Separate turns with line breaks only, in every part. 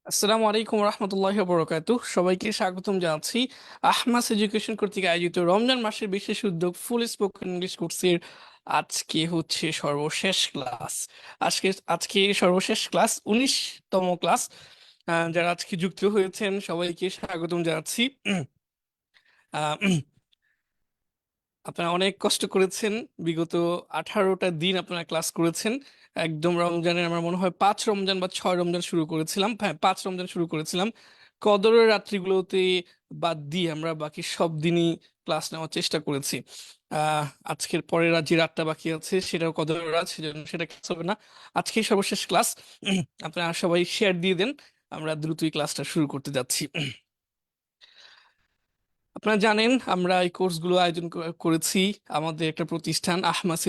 আসসালামু আলাইকুম রহমতুল্লাহ বরকাতুহ। সবাইকে স্বাগতম জানাচ্ছি আহমাস এডুকেশন কর্তৃক আয়োজিত রমজান মাসের বিশেষ উদ্যোগ ফুল স্পোকেন ইংলিশ কোর্সের আজকে হচ্ছে সর্বশেষ ক্লাস। আজকে সর্বশেষ ক্লাস 19তম ক্লাস। যারা আজকে যুক্ত হয়েছেন সবাইকে স্বাগতম জানাচ্ছি। আহ, আপনারা অনেক কষ্ট করেছেন। বিগত 18টা দিন আপনারা ক্লাস করেছেন। একদম রমজানের আমার মনে হয় 5 রমজান বা 6 রমজান শুরু করেছিলাম, হ্যাঁ 5 রমজান শুরু করেছিলাম। কদরের রাত্রিগুলোতে বাদ দিয়ে আমরা বাকি সব দিনই ক্লাস নেওয়ার চেষ্টা করেছি। আহ আজকের পরের যে রাতটা বাকি আছে সেটাও কদরের রাত, সেজন্য সেটা ক্লাস হবে না। আজকেই সর্বশেষ ক্লাস। আপনারা সবাই শেয়ার দিয়ে দেন, আমরা দ্রুতই ক্লাসটা শুরু করতে যাচ্ছি। আপনারা জানেন আমরা এই কোর্সগুলো আয়োজন করেছি আমাদের একটা প্রতিষ্ঠান আহমাস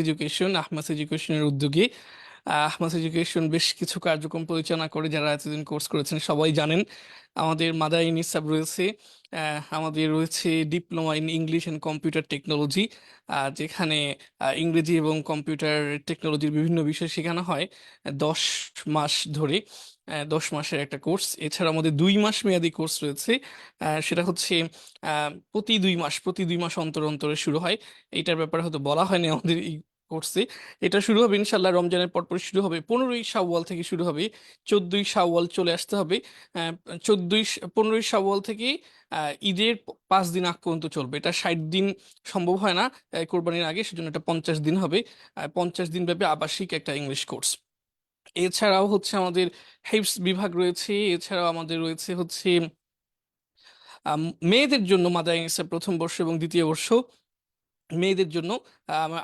এডুকেশনের উদ্যোগে। আহমাস এডুকেশন বেশ কিছু কার্যক্রম পরিচালনা করে, যারা এতদিন কোর্স করেছেন সবাই জানেন। আমাদের মাদানী নিসাব রয়েছে, আমাদের রয়েছে diploma in English and computer technology, যেখানে ইংরেজি এবং কম্পিউটার টেকনোলজির বিভিন্ন বিষয় শেখানো হয় 10 মাস ধরে। 10 মাসের একটা কোর্স। এছাড়া আমাদের 2 মাস মেয়াদী কোর্স রয়েছে। সেটা হচ্ছে প্রতি দুই মাস অন্তর অন্তরে শুরু হয়। এইটার ব্যাপারে হয়তো বলা হয়নি আমাদের এই কোর্সে। এটা শুরু হবে ইনশাল্লাহ রমজানের পরপর শুরু হবে, 15ই শাওয়াল থেকে শুরু হবে। 14ই শাওয়াল চলে আসতে হবে। 15ই শাওয়াল থেকে ঈদের 5 দিন আগ পর্যন্ত চলবে। এটা 60 দিন সম্ভব হয় না কোরবানির আগে, সেজন্য এটা 50 দিন হবে। 50 দিন ব্যাপী আবাসিক একটা ইংলিশ কোর্স। এছাড়াও হচ্ছে আমাদের হেইপস বিভাগ রয়েছে। এছাড়াও আমাদের রয়েছে হচ্ছে আম, মেয়েদের জন্য মাদার ইংলিশের প্রথম বর্ষ এবং দ্বিতীয় বর্ষ। মেয়েদের জন্য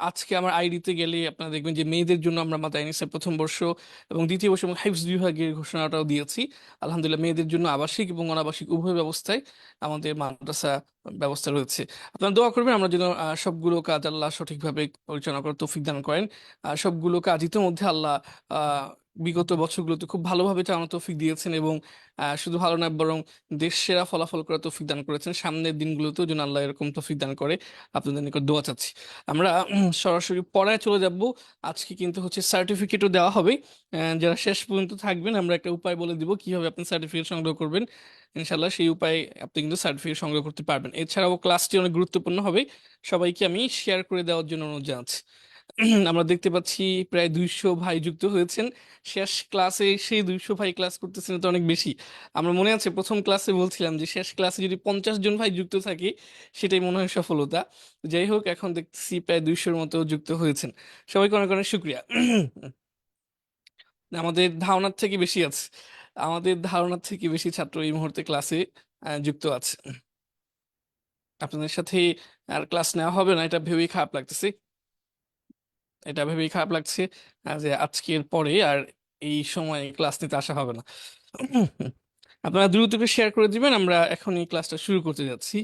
আজকে আমার আইডিতে গেলে আপনারা দেখবেন যে মেয়েদের জন্য আমরা মাদার ইংলিশের প্রথম বর্ষ এবং দ্বিতীয় বর্ষ এবং হাইফজ বিভাগের ঘোষণাটাও দিয়েছি। আলহামদুলিল্লাহ মেয়েদের জন্য আবাসিক এবং অনাবাসিক উভয় ব্যবস্থায় আমাদের মাদ্রাসা ব্যবস্থা রয়েছে। আপনারা দোয়া করবেন আমরা যেন সবগুলো কাজ আল্লাহ সঠিকভাবে পরিচালনা করার তৌফিক দান করেন। সবগুলো কাজ ইতিমধ্যে আল্লাহ আহ বিগত বছরগুলোতে খুব ভালোভাবে চালানোর তৌফিক দিয়েছেন এবং শুধু ভালো না বরং দেশ সেরা ফলাফল করার তৌফিক দান করেছেন। সামনের দিনগুলোতেও যেন আল্লাহ এরকম তৌফিক দান করে, আপনাদের নিকট দোয়া চাচ্ছি। আমরা সরাসরি পড়ায় চলে যাব। আজকে কিন্তু হচ্ছে সার্টিফিকেটও দেওয়া হবে। যারা শেষ পর্যন্ত থাকবেন আমরা একটা উপায় বলে দিব কিভাবে আপনি সার্টিফিকেট সংগ্রহ করবেন। ইনশাল্লাহ সেই উপায়ে আপনি কিন্তু সার্টিফিকেট সংগ্রহ করতে পারবেন। এছাড়াও ক্লাসটি অনেক গুরুত্বপূর্ণ হবে, সবাইকে আমি শেয়ার করে দেওয়ার জন্য অনুরোধ জানাচ্ছি। আমরা দেখতে পাচ্ছি প্রায় 200 ভাই যুক্ত হয়েছেন। শেষ ক্লাসে সেই 200 ভাই ক্লাস করতেছেন, তো অনেক বেশি। আমরা মনে আছে প্রথম ক্লাসে বলছিলাম যে শেষ ক্লাসে যদি 50 জন ভাই যুক্ত থাকে সেটাই মনে হয় সফলতা। যাই হোক, এখন দেখতেছি প্রায় 200-র মতো যুক্ত হয়েছেন। সবাইকে অনেক অনেক শুক্রিয়া। আমাদের ধারণার থেকে বেশি আছে, আমাদের ধারণার থেকে বেশি ছাত্র এই মুহূর্তে ক্লাসে যুক্ত আছে। আপনাদের সাথে আর ক্লাস নেওয়া হবে না, এটা ভেবেই খারাপ লাগতেছে। এটা ভেবেই খারাপ লাগছে যে আজকের পরে আর এই সময় ক্লাস নিতে আসা হবে না। আপনারা দ্রুত করে শেয়ার করে দিবেন, আমরা এখন এই ক্লাসটা শুরু করতে যাচ্ছি।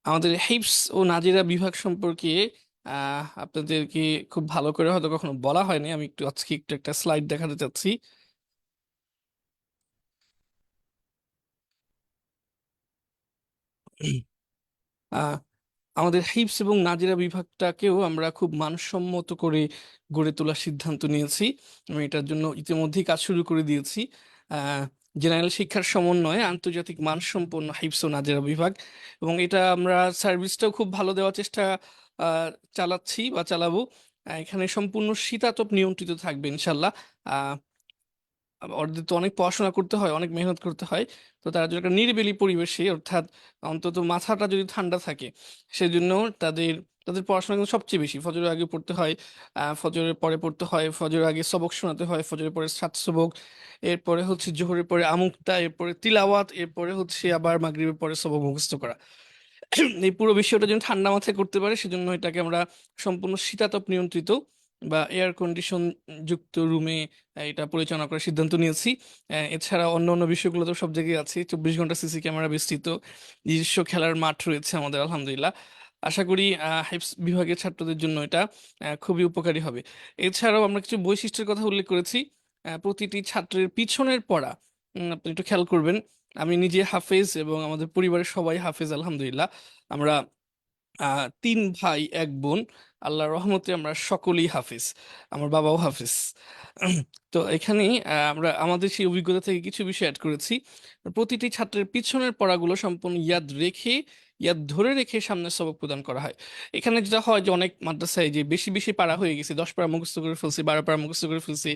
আমাদের হিপস ও নাজিরা বিভাগ সম্পর্কে আপনাদেরকে খুব ভালো করে হয়তো কখনো বলা হয়নি। আমি আজকে একটু একটা স্লাইড দেখাতে চাচ্ছি। আহ, আমাদের হিপস এবং নাজিরা বিভাগটাকেও আমরা খুব মানসম্মত করে গড়ে তোলার সিদ্ধান্ত নিয়েছি। আমি এটার জন্য ইতিমধ্যেই কাজ শুরু করে দিয়েছি। আহ জেনারেল শিক্ষার সমন্বয়ে আন্তর্জাতিক মানসম্পন্ন হিপস ও নাজিরা বিভাগ, এবং এটা আমরা সার্ভিসটাও খুব ভালো দেওয়ার চেষ্টা আহ, চালাচ্ছি বা চালাবো। এখানে সম্পূর্ণ শীতাতপ নিয়ন্ত্রিত থাকবে ইনশাল্লাহ। ওদের তো অনেক পড়াশোনা করতে হয়, অনেক মেহনত করতে হয়। তো তারা যদি একটা নিরিবিলি পরিবেশে, অর্থাৎ অন্তত মাথাটা যদি ঠান্ডা থাকে, সেজন্য তাদের তাদের পড়াশোনা কিন্তু সবচেয়ে বেশি ফজরের আগে পড়তে হয়, ফজরের পরে পড়তে হয়, ফজরের আগে সবক শোনাতে হয়, ফজরের পরে সাত সবক, এরপরে হচ্ছে জোহরের পরে আমুক্তা, এরপরে তিলাওয়াত, এরপরে হচ্ছে আবার মাগরিবের পরে সবক মুখস্থ করা। এই পুরো বিষয়টা যেন ঠান্ডা মাথায় করতে পারে সেজন্য এটাকে আমরা সম্পূর্ণ শীতাতপ নিয়ন্ত্রিত বা এয়ার কন্ডিশন যুক্ত রুমে এটা পরিচালনা করার সিদ্ধান্ত নিয়েছি। এছাড়া অন্য অন্য বিষয়গুলো তো সব জায়গায় আছে, 24 ঘন্টা সিসি ক্যামেরা বিস্তৃত, নিজস্ব খেলার মাঠ রয়েছে আমাদের আলহামদুলিল্লাহ। আশা করি হেফস বিভাগের ছাত্রদের জন্য এটা খুবই উপকারী হবে। এছাড়াও আমরা কিছু বৈশিষ্ট্যের কথা উল্লেখ করেছি। প্রতিটি ছাত্রের পিছনের পড়া আপনি একটু খেয়াল করবেন। আমি নিজে হাফেজ এবং আমাদের পরিবারের সবাই হাফেজ আলহামদুলিল্লাহ। আমরা তিন ভাই এক বোন, আল্লাহর রহমতে আমরা সকলেই হাফিজ, আমার বাবাও হাফিজ। উম, তো এখানে আমরা আমাদের সেই অভিজ্ঞতা থেকে কিছু বিষয় অ্যাড করেছি। প্রতিটি ছাত্রের পিছনের পড়াগুলো সম্পূর্ণ ইয়াদ রেখে, ইয়াদ ধরে রেখে সামনে সবক প্রদান করা হয়। এখানে যেটা হয় যে অনেক মাদ্রাসায় যে বেশি বেশি পারা হয়ে গেছে, 10 পারা মুখস্থ করে ফেলছি, 12 পারা মুখস্থ করে ফেলছি,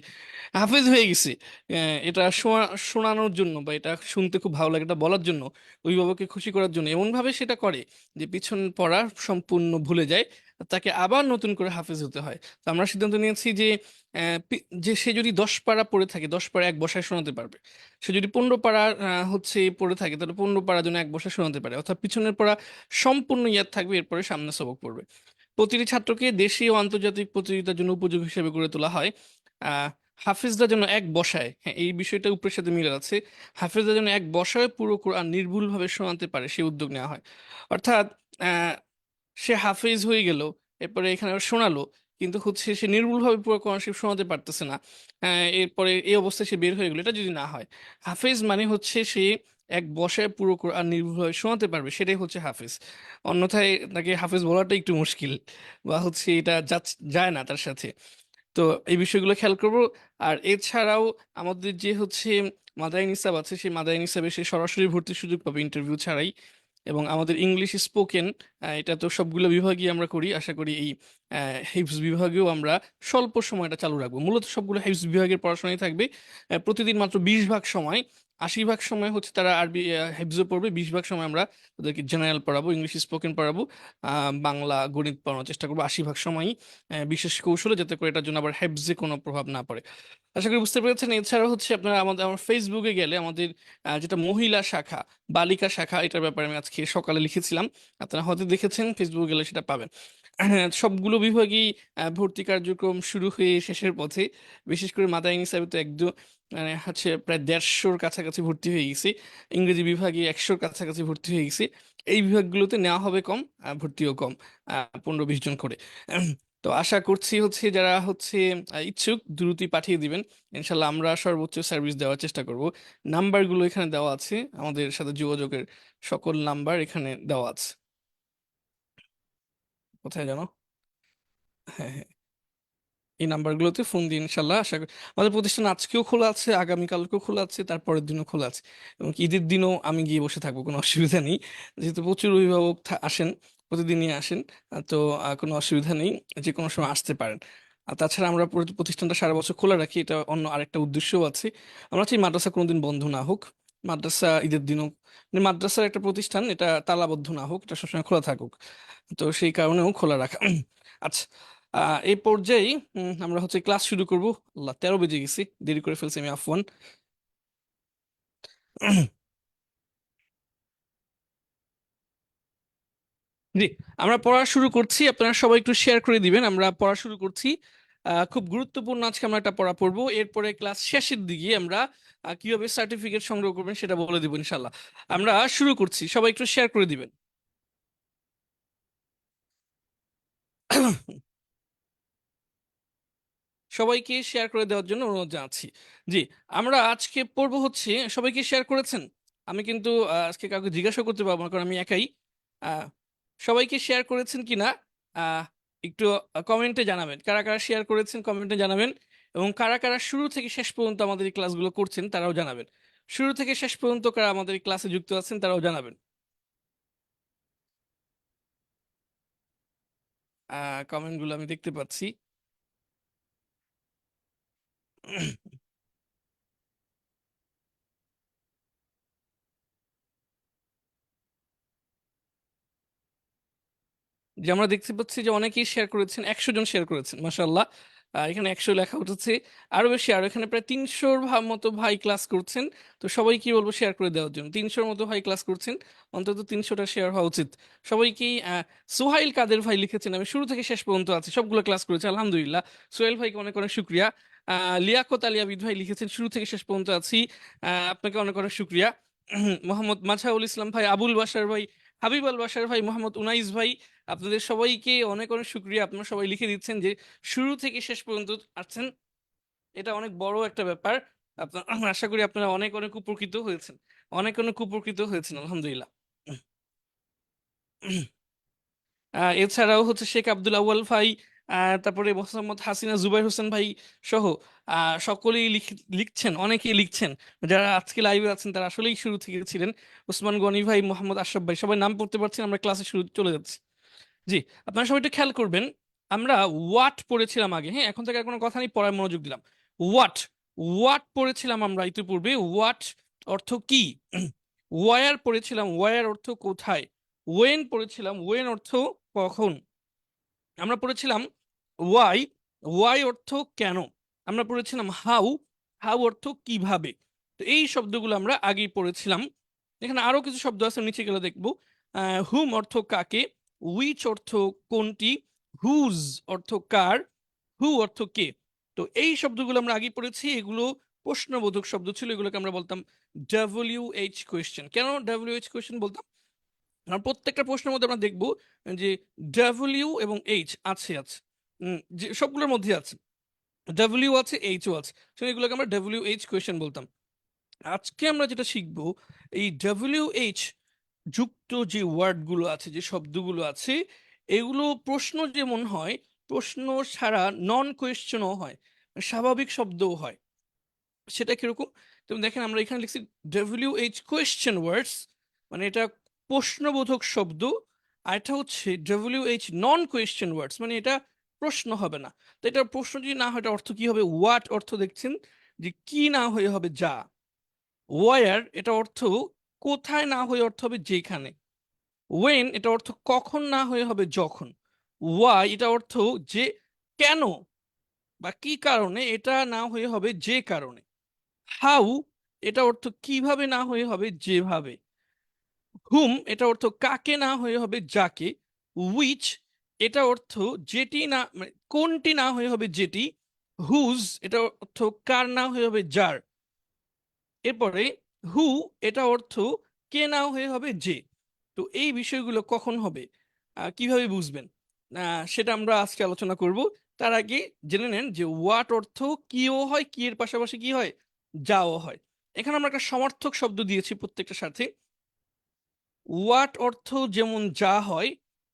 হাফেজ হয়ে গেছি, এটা শোনানোর জন্য বা এটা শুনতে খুব ভালো লাগে এটা বলার জন্য, অভিভাবককে খুশি করার জন্য এমন ভাবে সেটা করে যে পিছন পড়া সম্পূর্ণ ভুলে যায়, তাকে আবার নতুন করে হাফেজ হতে হয়। তো আমরা সিদ্ধান্ত নিয়েছি যে যে সে যদি 10 পারা পড়ে থাকে, 10 পারা এক বসায় শোনাতে পারবে। সে যদি 15 পারা হচ্ছে পড়ে থাকে, তাহলে 15 পারা যেন এক বসায় শোনাতে পারে, অর্থাৎ পিছনের পড়া সম্পূর্ণ ইয়াদ থাকবে, এরপরে সামনে সবক পড়বে। প্রতিটি ছাত্রকে দেশীয় ও আন্তর্জাতিক প্রতিযোগিতার জন্য উপযোগী হিসেবে গড়ে তোলা হয়। আহ হাফিজরা যেন এক বসায়, হ্যাঁ এই বিষয়টা উপরের সাথে মিলে আছে, হাফিজরা যেন এক বসায় পুরো কোরআন নির্ভুলভাবে শোনাতে পারে সেই উদ্যোগ নেওয়া হয়। অর্থাৎ আহ সে হাফেজ হয়ে গেল, এরপরে এখানে আবার শোনালো, কিন্তু হচ্ছে সে নির্ভুলভাবে পুরো কোরআন শরীফ শোনাতে পারতেছে না, এরপরে এই অবস্থায় সে বের হয়ে গেলো, এটা যদি না হয়। হাফেজ মানে হচ্ছে সে এক বসায় পুরো কোরআন নির্ভুলভাবে শোনাতে পারবে, সেটাই হচ্ছে হাফেজ। অন্যথায় তাকে হাফেজ বলাটা একটু মুশকিল, বা হচ্ছে এটা যায় না তার সাথে। তো এই বিষয়গুলো খেয়াল করব। আর এছাড়াও আমাদের যে হচ্ছে মাদানী নিসাব আছে, সেই মাদানী নিসাবে সে সরাসরি ভর্তির সুযোগ পাবে ইন্টারভিউ ছাড়াই। এবং আমাদের ইংলিশ স্পোকেন, এটা তো সবগুলো বিভাগই আমরা করি, আশা করি এই হিফজ বিভাগেও আমরা স্বল্প সময়টা চালু রাখবো। মূলত সবগুলো হিফজ বিভাগের পড়াশোনাই থাকবে। প্রতিদিন মাত্র 20 ভাগ সময়, 80 ভাগ সময় হচ্ছে তারা আরবি হিফজও পড়বে, 20 ভাগ সময় আমরা তাদেরকে জেনারেল পড়াবো, ইংলিশ স্পোকেন পড়াবো, বাংলা গণিত পড়ানোর চেষ্টা করবো 80 ভাগ সময়ই, বিশেষ কৌশলে, যাতে করে এটার জন্য আবার হেফজে কোনো প্রভাব না পড়ে। আশা করি বুঝতে পেরেছেন। এছাড়া হচ্ছে আপনারা আমাদের আমার ফেসবুকে গেলে আমাদের যেটা মহিলা শাখা, বালিকা শাখা, এটার ব্যাপারে আমি আজকে সকালে লিখেছিলাম, আপনারা হয়তো দেখেছেন, ফেসবুকে গেলে সেটা পাবেন। সবগুলো বিভাগেই ভর্তি কার্যক্রম শুরু হয়ে শেষের পথে। বিশেষ করে মাদানী নিসাবে তো একদম মানে হচ্ছে প্রায় 150-র কাছাকাছি ভর্তি হয়ে গেছে, ইংরেজি বিভাগে 100-র কাছাকাছি ভর্তি হয়ে গেছে। এই বিভাগগুলোতে নেওয়া হবে কম, ভর্তিও কম, 15-20 জন করে। তো আশা করছি হচ্ছে যারা হচ্ছে ইচ্ছুক দ্রুতই পাঠিয়ে দিবেন, ইনশাল্লাহ আমরা সর্বোচ্চ সার্ভিস দেওয়ার চেষ্টা করব। নাম্বারগুলো এখানে দেওয়া আছে, আমাদের সাথে যোগাযোগের সকল নাম্বার এখানে দেওয়া আছে। কোথায় জানো? হ্যাঁ হ্যাঁ, এই নাম্বারগুলোতে ফোন দিয়ে ইনশাল্লাহ আশা করি। আমাদের প্রতিষ্ঠান আজকেও খোলা আছে, আগামীকালকেও খোলা আছে, তারপরের দিনও খোলা আছে, এবং কি ঈদের দিনও আমি গিয়ে বসে থাকবো, কোনো অসুবিধা নেই। যেহেতু প্রচুর অভিভাবক আসেন, প্রতিদিনই আসেন, তো কোনো অসুবিধা নেই, যে কোনো সময় আসতে পারেন। আর তাছাড়া আমরা প্রতিষ্ঠানটা সারা বছর খোলা রাখি, এটা অন্য আরেকটা উদ্দেশ্যও আছে। আমরা চাই মাদ্রাসা কোনোদিন বন্ধ না হোক, মাদ্রাসা ঈদের দিনও, মানে মাদ্রাসার একটা প্রতিষ্ঠান, এটা তালাবদ্ধ না হোক, এটা সবসময় খোলা থাকুক। তো সেই কারণেও খোলা রাখা। আচ্ছা, এই পর্যায়ে আমরা হচ্ছে ক্লাস শুরু করব। আল্লাহ, 13 বেজে গেছি, দেরি করে ফেলছি আমি, আফওয়ান। জি, আমরা পড়া শুরু করছি, আপনারা সবাই একটু শেয়ার করে দিবেন, আমরা পড়া শুরু করছি। খুব গুরুত্বপূর্ণ আজকে আমরা একটা পড়া পড়বো, এরপরে ক্লাস শেষের দিকে আমরা কিভাবে সার্টিফিকেট সংগ্রহ করবেন সেটা বলে দিব ইনশাল্লাহ। আমরা শুরু করছি, সবাই একটু শেয়ার করে দিবেন। সবাইকে শেয়ার করে দেওয়ার জন্য অনুরোধ জানাচ্ছি। জি, আমরা আজকে পড়বো হচ্ছে, সবাইকে শেয়ার করেছেন? আমি কিন্তু আজকে কাউকে জিজ্ঞাসা করতে পারবো না, কারণ আমি একাই। আহ, সবাইকে শেয়ার করেছেন কিনা আহ, একটু কমেন্টে জানাবেন, কারা কারা শেয়ার করেছেন কমেন্টে জানাবেন। এবং কারা কারা শুরু থেকে শেষ পর্যন্ত আমাদের এই ক্লাসগুলো করছেন তারাও জানাবেন। শুরু থেকে শেষ পর্যন্ত কারা আমাদের এই ক্লাসে যুক্ত আছেন তারাও জানাবেন। কমেন্টগুলো আমি দেখতে পাচ্ছি। যে আমরা দেখতে পাচ্ছি যে অনেকেই শেয়ার করেছেন, 100 জন শেয়ার করেছেন, মাশাল্লাহ। এখানে 100 লেখা উঠেছে, আরো বেশি, আরো এখানে প্রায় 300-র মতো ভাই ক্লাস করছেন। তো সবাই কি বলবো শেয়ার করে দেওয়ার জন্য, 300-র মতো ভাই ক্লাস করছেন, অন্তত 300টা শেয়ার হওয়া উচিত সবাইকেই। সোহাইল কাদের ভাই লিখেছেন, আমি শুরু থেকে শেষ পর্যন্ত আছি, সবগুলো ক্লাস করেছি আলহামদুলিল্লাহ। সোহেল ভাইকে অনেক অনেক শুক্রিয়া। লিয়াকত আলী আবিদ ভাই লিখেছেন শুরু থেকে শেষ পর্যন্ত আছি, আপনাকে অনেক অনেক শুক্রিয়া। মোহাম্মদ মাঝাউল ইসলাম ভাই, আবুল বাশার ভাই, হাবিব আল বাশার ভাই, মোহাম্মদ উনাইস ভাই, আপনাদের সবাইকে অনেক অনেক শুক্রিয়া। আপনারা সবাই লিখে দিচ্ছেন যে শুরু থেকে শেষ পর্যন্ত আছেন, এটা অনেক বড় একটা ব্যাপার। আপনার আশা করি আপনারা অনেক অনেক উপকৃত হয়েছেন, অনেক অনেক উপকৃত হয়েছেন আলহামদুলিল্লাহ। এছাড়াও হচ্ছে শেখ আব্দুল আউয়াল ভাই, তারপরে মোহাম্মদ হাসিনা জুবাইর হোসেন ভাই সহ সকলেই লিখছেন, অনেকেই লিখছেন। যারা আজকে লাইভে আছেন তারা আসলেই শুরু থেকে ছিলেন। ওসমান গনি ভাই, মোহাম্মদ আশরাফ ভাই, সবাই নাম পড়তে পারছেন, আমরা ক্লাসে শুরু চলে যাচ্ছি। জি, আপনারা সবাই একটু খেয়াল করবেন। আমরা ওয়াট পড়েছিলাম আগে, হ্যাঁ, এখন থেকে আর কোনো কথা নেই, পড়ায় মনোযোগ দিলাম। ওয়াট, ওয়াট পড়েছিলাম আমরা ইতিপূর্বে। ওয়াট অর্থ কি। ওয়ার পড়েছিলাম, ওয়ার অর্থ কোথায়। ওয়েন পড়েছিলাম, ওয়েন অর্থ কখন। আমরা পড়েছিলাম ওয়াই, ওয়াই অর্থ কেন। আমরা পড়েছিলাম হাউ, হাউ অর্থ কিভাবে। তো এই শব্দগুলো আমরা আগেই পড়েছিলাম। এখানে আরো কিছু শব্দ আছে, নিচে গেলে দেখবো। হুম অর্থ কাকে, উইচ অর্থ কোনটি, হুজ অর্থ কার, হু অর্থ কে। তো এই শব্দগুলো আমরা আগেই পড়েছি, এগুলো প্রশ্নবোধক শব্দ ছিল, এগুলোকে আমরা বলতাম WH কোয়েশ্চেন। কেন WH কোয়েশ্চেন বলতাম, আর প্রত্যেকটা প্রশ্নের মধ্যে আমরা দেখব যে ডাব্লিউ এবং এইচ আছে আছে, যে সবগুলোর মধ্যে আছে, ডাব্লিউ আছে, এইচও আছে, তো এগুলোকে আমরা WH কোয়েশ্চেন বলতাম। আজকে আমরা যেটা শিখব, এই WH যুক্ত যে ওয়ার্ডগুলো আছে, যে শব্দগুলো আছে, এগুলো প্রশ্ন যেমন হয়, প্রশ্ন ছাড়া নন কোয়েশ্চেনও হয়, স্বাভাবিক শব্দও হয়। সেটা কিরকম, তুমি দেখেন আমরা এখানে লিখছি WH কোয়েশ্চেন ওয়ার্ডস, মানে এটা প্রশ্নবোধক শব্দ। আর এটা হচ্ছে WH নন কোয়েশ্চেন ওয়ার্ডস, মানে এটা প্রশ্ন হবে না। তো এটা প্রশ্ন যদি না হয়, এটা অর্থ কি হবে, হোয়াট অর্থ দেখছেন, যে কি না হয়ে হবে যা। ওয়ার এটা অর্থ কোথায় না হয়ে অর্থ হবে যেখানে। ওয়েন এটা অর্থ কখন না হয়ে হবে যখন। ওয়াই এটা অর্থ যে কেন বা কি কারণে এটা না হয়ে হবে যে কারণে। হাউ এটা অর্থ কিভাবে না হয়ে হবে যেভাবে। হুম এটা অর্থ কাকে না হয়ে হবে যাকে। উইচ এটা অর্থ যেটি না, মানে কোনটি না হয়ে হবে যেটি। হুজ এটা অর্থ কার না হয়ে হবে যার। এরপরে হু এটা অর্থ কে না হয়ে হবে যে। তো এই বিষয়গুলো কখন হবে, কিভাবে বুঝবেন, সেটা আমরা আজকে আলোচনা করব। তার আগে জেনে নেন যে ওয়াট অর্থ কিও হয়, কি এর পাশাপাশি কি হয়, যাও হয়। এখানে আমরা একটা সমার্থক শব্দ দিয়েছি প্রত্যেকটার সাথে। ওয়াট অর্থ যেমন যা হয়,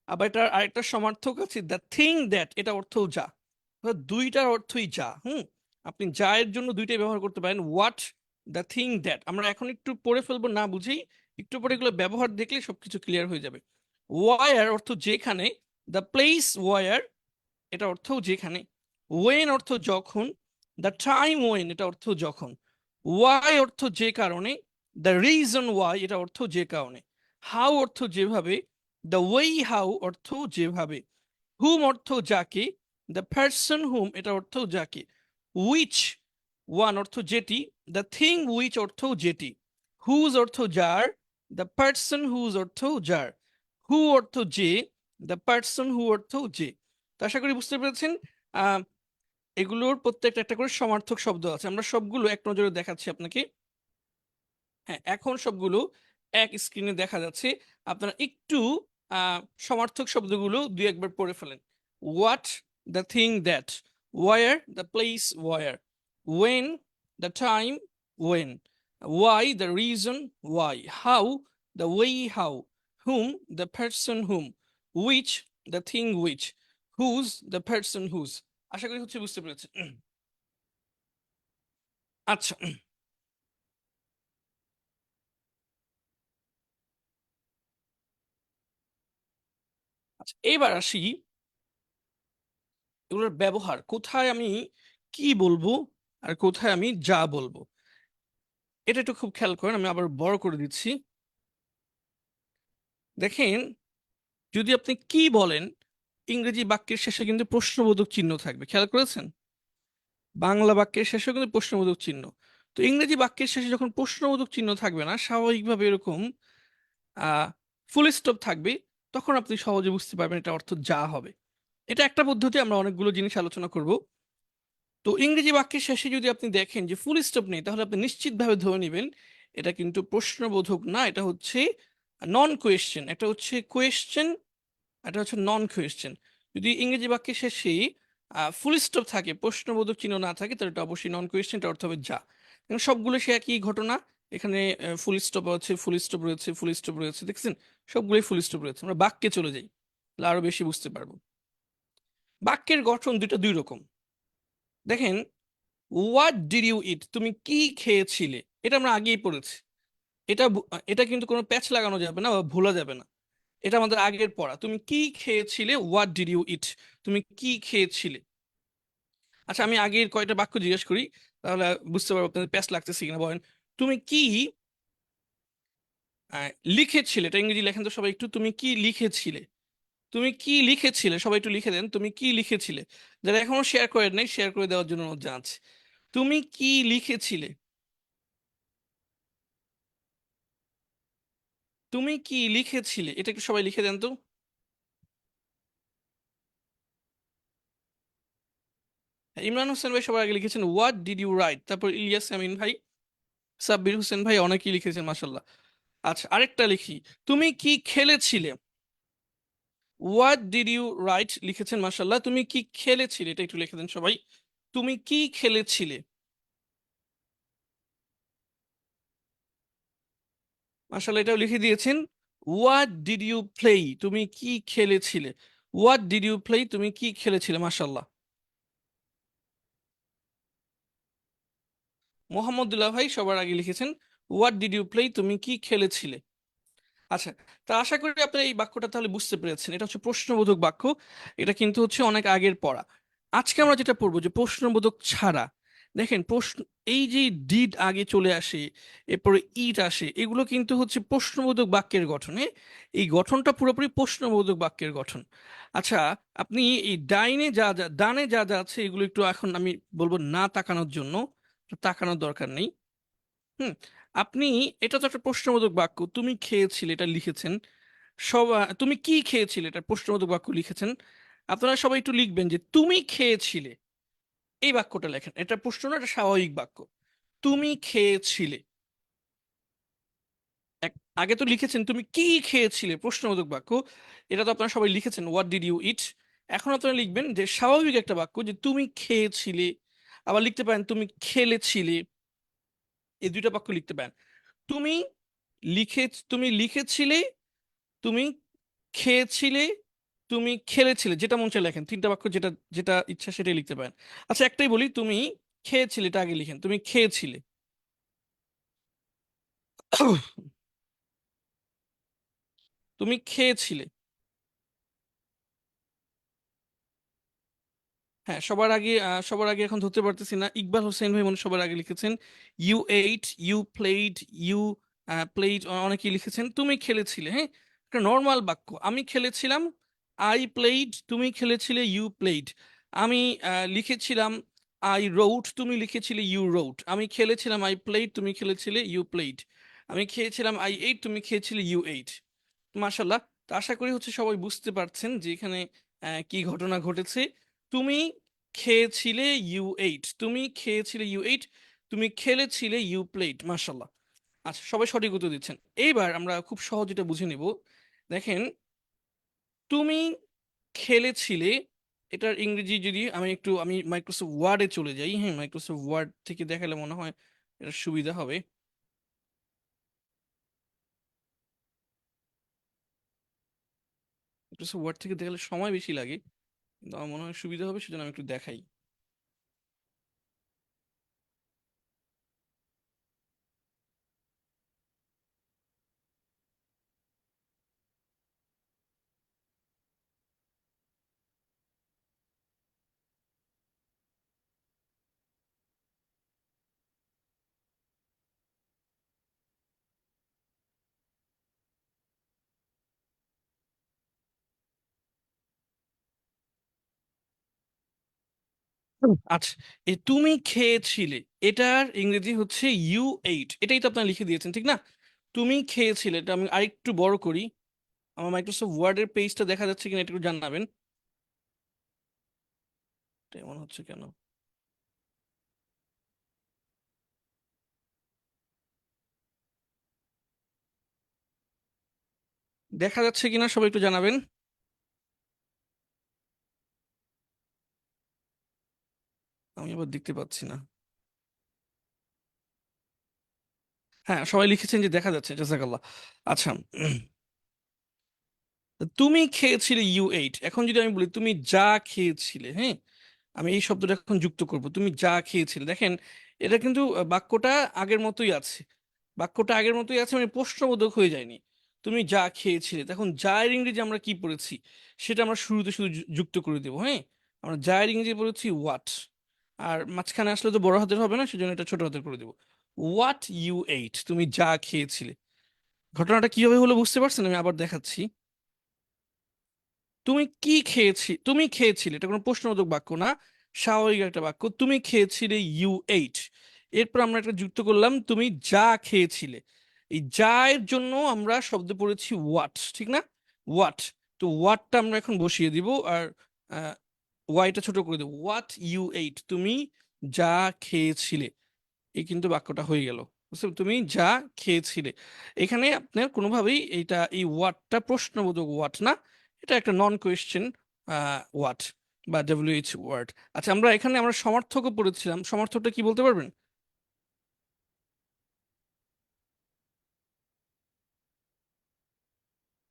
আবার এটার আরেকটা সমার্থক আছে দ্য থিং দ্যাট, এটা অর্থও যা। দুইটার অর্থই যা। আপনি যা এর জন্য দুইটাই ব্যবহার করতে পারেন, ওয়াট, দ্য থিং দ্যাট। আমরা এখন একটু পড়ে ফেলবো না বুঝেই, একটু পরে এগুলো ব্যবহার দেখলে সবকিছু ক্লিয়ার হয়ে যাবে। ওয়ার অর্থ যেখানে, দ্য প্লেস ওয়ার এটা অর্থ যেখানে। ওয়েন অর্থ যখন, দ্য টাইম ওয়েন এটা অর্থ যখন। ওয়াই অর্থ যে কারণে, দ্য রিজন ওয়াই এটা অর্থ যে কারণে। হাউ অর্থ যেভাবে, দ্য ওয়ে হাউ অর্থ যেভাবে। হুম অর্থ যাকে, দ্য পার্সন হুম এটা অর্থ যাকে। উইচ ওয়ান অর্থ যেটি, দ্য থিং উইচ অর্থ যেটি। হুজ অর্থ যার, দ্য পার্সন হুজ অর্থ যার। হু অর্থ যে, দ্য পার্সন হু অর্থ যে। তো আশা করি বুঝতে পেরেছেন। আহ এগুলোর প্রত্যেকটা একটা করে সমার্থক শব্দ আছে, আমরা সবগুলো এক নজরে দেখাচ্ছি আপনাকে। হ্যাঁ, এখন সবগুলো এক স্ক্রিনে দেখা যাচ্ছে। আপনারা একটু সমার্থক শব্দগুলো দুই একবার পড়ে ফেলেন। What, the thing that. Where, the place where. When, the time when. Why, the reason why. How, the way how. Whom, the person whom. Which, the thing which. Whose, the person whose. আশা করি হচ্ছে বুঝতে পেরেছেন। আচ্ছা, আচ্ছা এবার আসি এগুলোর ব্যবহার, কোথায় আমি কি বলবো আর কোথায় আমি যা বলবো। এটা একটু খুব খেয়াল করেন, আমি আবার বড় করে দিচ্ছি। দেখেন, যদি আপনি কি বলেন, ইংরেজি বাক্যের শেষে কিন্তু প্রশ্নবোধক চিহ্ন থাকবে, খেয়াল করেছেন। বাংলা বাক্যের শেষেও কিন্তু প্রশ্নবোধক চিহ্ন। তো ইংরেজি বাক্যের শেষে যখন প্রশ্নবোধক চিহ্ন থাকবে না, স্বাভাবিকভাবে এরকম আহ ফুল স্টপ থাকবে, তখন আপনি সহজে বুঝতে পারবেন এটা অর্থ যা হবে। এটা একটা পদ্ধতি, আমরা অনেকগুলো জিনিস আলোচনা করব। তো ইংরেজি বাক্যের শেষে যদি আপনি দেখেন যে ফুল স্টপ নেই, তাহলে আপনি নিশ্চিতভাবে ধরে নেবেন এটা কিন্তু প্রশ্নবোধক না, এটা হচ্ছে নন কোয়েশ্চেন। এটা হচ্ছে কোয়েশ্চেন, এটা হচ্ছে নন কোয়েশ্চেন। যদি ইংরেজি বাক্যের শেষে ফুল স্টপ থাকে, প্রশ্নবোধক চিহ্ন না থাকে, তাহলে এটা অবশ্যই নন কোয়েশ্চেন, এটা অর্থ হবে যা। এবং সবগুলো সে একই ঘটনা। এখানে ফুল স্টপ আছে, ফুল স্টপ রয়েছে, ফুল স্টপ রয়েছে, দেখছেন, সবগুলোই ফুল স্টপ রয়েছে। আমরা বাক্যে চলে যাই, আরো বেশি বুঝতে পারবো। বাক্যের গঠন দুটো দুই রকম। দেখেন, হোয়াট ডিড ইউ ইট, তুমি কি খেয়েছিলে, এটা আমরা আগেই পড়েছি। এটা কিন্তু কোনো প্যাচ লাগানো যাবে না বা ভোলা যাবে না। এটা আমাদের আগের পড়া। তুমি কি খেয়েছিলে, হোয়াট ডিড ইউ ইট, তুমি কি খেয়েছিলে। আচ্ছা, আমি আগের কয়টা বাক্য জিজ্ঞেস করি, তাহলে বুঝতে পারবো আপনাদের প্যাচ লাগতেছে কিনা। বলেন, তুমি কি আহ, লিখেছিলে, এটা ইংরেজি লেখেন তো সবাই একটু, তুমি কি লিখেছিলে। তুমি কি লিখেছিলে, সবাই একটু লিখে দেন, তুমি কি লিখেছিলে। যারা এখনো শেয়ার করেন নাই, শেয়ার করে দেওয়ার জন্য অনুরোধ জানাচ্ছি। তুমি কি লিখেছিলে, তুমি কি লিখেছিলে, এটা একটু সবাই লিখে দেন তো। হ্যাঁ, ইমরান হোসেন ভাই সবার আগে লিখেছেন হোয়াট ডিড ইউ রাইট, তারপর ইলিয়াস আমিন ভাই, সাব্বির হোসেন ভাই অনেকেই লিখেছেন মাসাল্লাহ। আচ্ছা, আরেকটা লিখি, তুমি কি খেলেছিলে, হোয়াট ডিড ইউ রাইট লিখেছেন মাসাল্লাহ। তুমি কি খেলেছিলে, এটা একটু লিখে দেন সবাই। তুমি কি খেলেছিলে, মাসাল্লাহ, এটাও লিখে দিয়েছেন। হোয়াট ডিড ইউ প্লে, তুমি কি খেলেছিলে, হোয়াট ডিড ইউ প্লে, তুমি কি খেলেছিলে, মাসাল্লাহ। মোহাম্মদুল্লাহ ভাই সবার আগে লিখেছেন হোয়াট ডিড ইউ প্লে, তুমি কি খেলেছিলে। আচ্ছা, তা আশা করি আপনি এই বাক্যটা তাহলে বুঝতে পেরেছেন, এটা হচ্ছে প্রশ্নবোধক বাক্য। এটা কিন্তু হচ্ছে অনেক আগের পড়া। আজকে আমরা যেটা পড়বো যে প্রশ্নবোধক ছাড়া। দেখেন, প্রশ্ন, এই যে ডিড আগে চলে আসে, এরপরে ইট আসে, এগুলো কিন্তু হচ্ছে প্রশ্নবোধক বাক্যের গঠনে। এই গঠনটা পুরোপুরি প্রশ্নবোধক বাক্যের গঠন। আচ্ছা, আপনি এই ডানে যা যা আছে এগুলো একটু এখন আমি বলবো না তাকানোর জন্য, তাকানোর দরকার নেই। হুম। আপনি, এটা তো একটা প্রশ্নবোধক বাক্য, তুমি খেয়েছিলে এটা লিখেছেন। তুমি কি খেয়েছিলে, এটা প্রশ্নবোধক বাক্য লিখেছেন। আপনারা সবাই একটু লিখবেন যে তুমি খেয়েছিলে, এই বাক্যটা লেখেন, এটা প্রশ্ন না, এটা স্বাভাবিক বাক্য। তুমি খেয়েছিলে। এক- আগে তো লিখেছেন তুমি কি খেয়েছিলে, প্রশ্নবোধক বাক্য। এটা তো আপনারা সবাই লিখেছেন হোয়াট ডিড ইউ ইট। এখন আপনারা লিখবেন যে স্বাভাবিক একটা বাক্য, যে তুমি খেয়েছিলে। আবার লিখতে পারেন তুমি খেলেছিলে, এই দুইটা বাক্য লিখতে পারেন। তুমি তুমি লিখেছিলে, তুমি খেয়েছিলে, তুমি খেলেছিলে, যেটা মন চায় লেখেন, তিনটা বাক্য যেটা যেটা ইচ্ছা সেটাই লিখতে পারেন। আচ্ছা, একটাই বলি, তুমি খেয়েছিলে, এটা আগে লিখেন, তুমি খেয়েছিলে। তুমি খেয়েছিলে। হ্যাঁ, সবার আগে এখন ধরতে পারতেছি না, ইকবাল হোসেন ভাই মনে হয় সবার আগে লিখেছেন। You ate, you played, you played, অনেকেই লিখেছেন। তুমি খেলেছিলে, হ্যাঁ, একটা নর্মাল বাক্য। আমি খেলেছিলাম, আই প্লেড, তুমি খেলেছিলে, ইউ প্লেড। আমি লিখেছিলাম, আই রোট, তুমি লিখেছিলে, ইউ রোট। আমি খেলেছিলাম, আই প্লেড, তুমি খেলেছিলে, ইউ প্লেড। আমি খেয়েছিলাম, আই এইট, তুমি খেয়েছিলে, ইউ এইট। মাশাল্লাহ। তো আশা করি হচ্ছে সবাই বুঝতে পারছেন যে এখানে কি ঘটনা ঘটেছে। তুমি খেয়েছিলে, ইউ এইট, তুমি খেয়েছিলে, ইউ এইট, তুমি খেলেছিলে, ইউ প্লেট। মাশাল্লাহ। আচ্ছা, সবাই সঠিক উত্তর দিচ্ছেন। এইবার আমরা খুব সহজ এটা বুঝে নিব। দেখেন, তুমি খেলেছিলে, এটার ইংরেজি যদি আমি মাইক্রোসফট ওয়ার্ডে চলে যাই, হ্যাঁ, মাইক্রোসফট ওয়ার্ড থেকে দেখালে মনে হয় এটা সুবিধা হবে। মাইক্রোসফট ওয়ার্ড থেকে দেখালে সময় বেশি লাগে, কিন্তু আমার মনে হয় সুবিধা হবে, সেজন্য আমি একটু দেখাই। আচ্ছা, এই তুমি খেয়েছিলে, এটার ইংরেজি হচ্ছে ইউ এইট, এটাই তো আপনারা লিখে দিয়েছেন ঠিক না। তুমি খেয়েছিলে, এটা আমি আরেকটু বড় করি। আমার মাইক্রোসফট ওয়ার্ডের পেজটা দেখা যাচ্ছে কিনা একটু জানাবেন। এটা এমন হচ্ছে কেন, দেখা যাচ্ছে কিনা সবাই একটু জানাবেন। আমি আবার দেখতে পাচ্ছি না। হ্যাঁ, সবাই লিখেছেন যে দেখা যাচ্ছে, জাজাকাল্লাহ। আচ্ছা, তুমি খেয়েছিলে ইউ এইট, এখন যদি আমি বলি তুমি যা খেয়েছিলে, হ্যাঁ, আমি এই শব্দটা এখন যুক্ত করব, তুমি যা খেয়েছিলে। দেখেন এটা কিন্তু বাক্যটা আগের মতোই আছে, বাক্যটা আগের মতোই আছে, মানে প্রশ্নবোধক হয়ে যায়নি। তুমি যা খেয়েছিলে, তখন যা এর ইংরেজি আমরা কি পড়েছি সেটা আমরা শুরুতে শুধু যুক্ত করে দেবো, হ্যাঁ। আমরা যা এর ইংরেজি পড়েছি হোয়াট, আর মাঝখানে আসলে তো বড় হাতের হবে না, সেজন্য এটা ছোট হাতের করে দেবো। হোয়াট ইউ এইট, তুমি যা খেয়েছিলে। ঘটনাটা কিভাবে হলো বুঝতে পারছেন? আমি আবার দেখাচ্ছি। তুমি খেয়েছিলে, এটা কোনো প্রশ্নবোধক বাক্য না, স্বাভাবিক একটা বাক্য। তুমি খেয়েছিলে ইউ এইট, এরপর আমরা একটা যুক্ত করলাম তুমি যা খেয়েছিলে। এই যা এর জন্য আমরা শব্দ পড়েছি হোয়াট, ঠিক না? হোয়াট। তো হোয়াটটা আমরা এখন বসিয়ে দিব, আর ওয়াইটা ছোট করে দেবো। হোয়াট ইউ এইট, তুমি যা খেয়েছিলে। এই কিন্তু বাক্যটা হয়ে গেল। বুঝতে তুমি যা খেয়েছিলে। এখানে আপনার কোনোভাবেই এইটা, এই ওয়ার্ডটা প্রশ্নবোধক ওয়ার্ড না, এটা একটা নন কোয়েশ্চেন ওয়ার্ড বা ডব্লিউএইচ ওয়ার্ড। আচ্ছা, আমরা এখানে আমরা সমার্থকও পড়েছিলাম, সমার্থকটা কি বলতে পারবেন?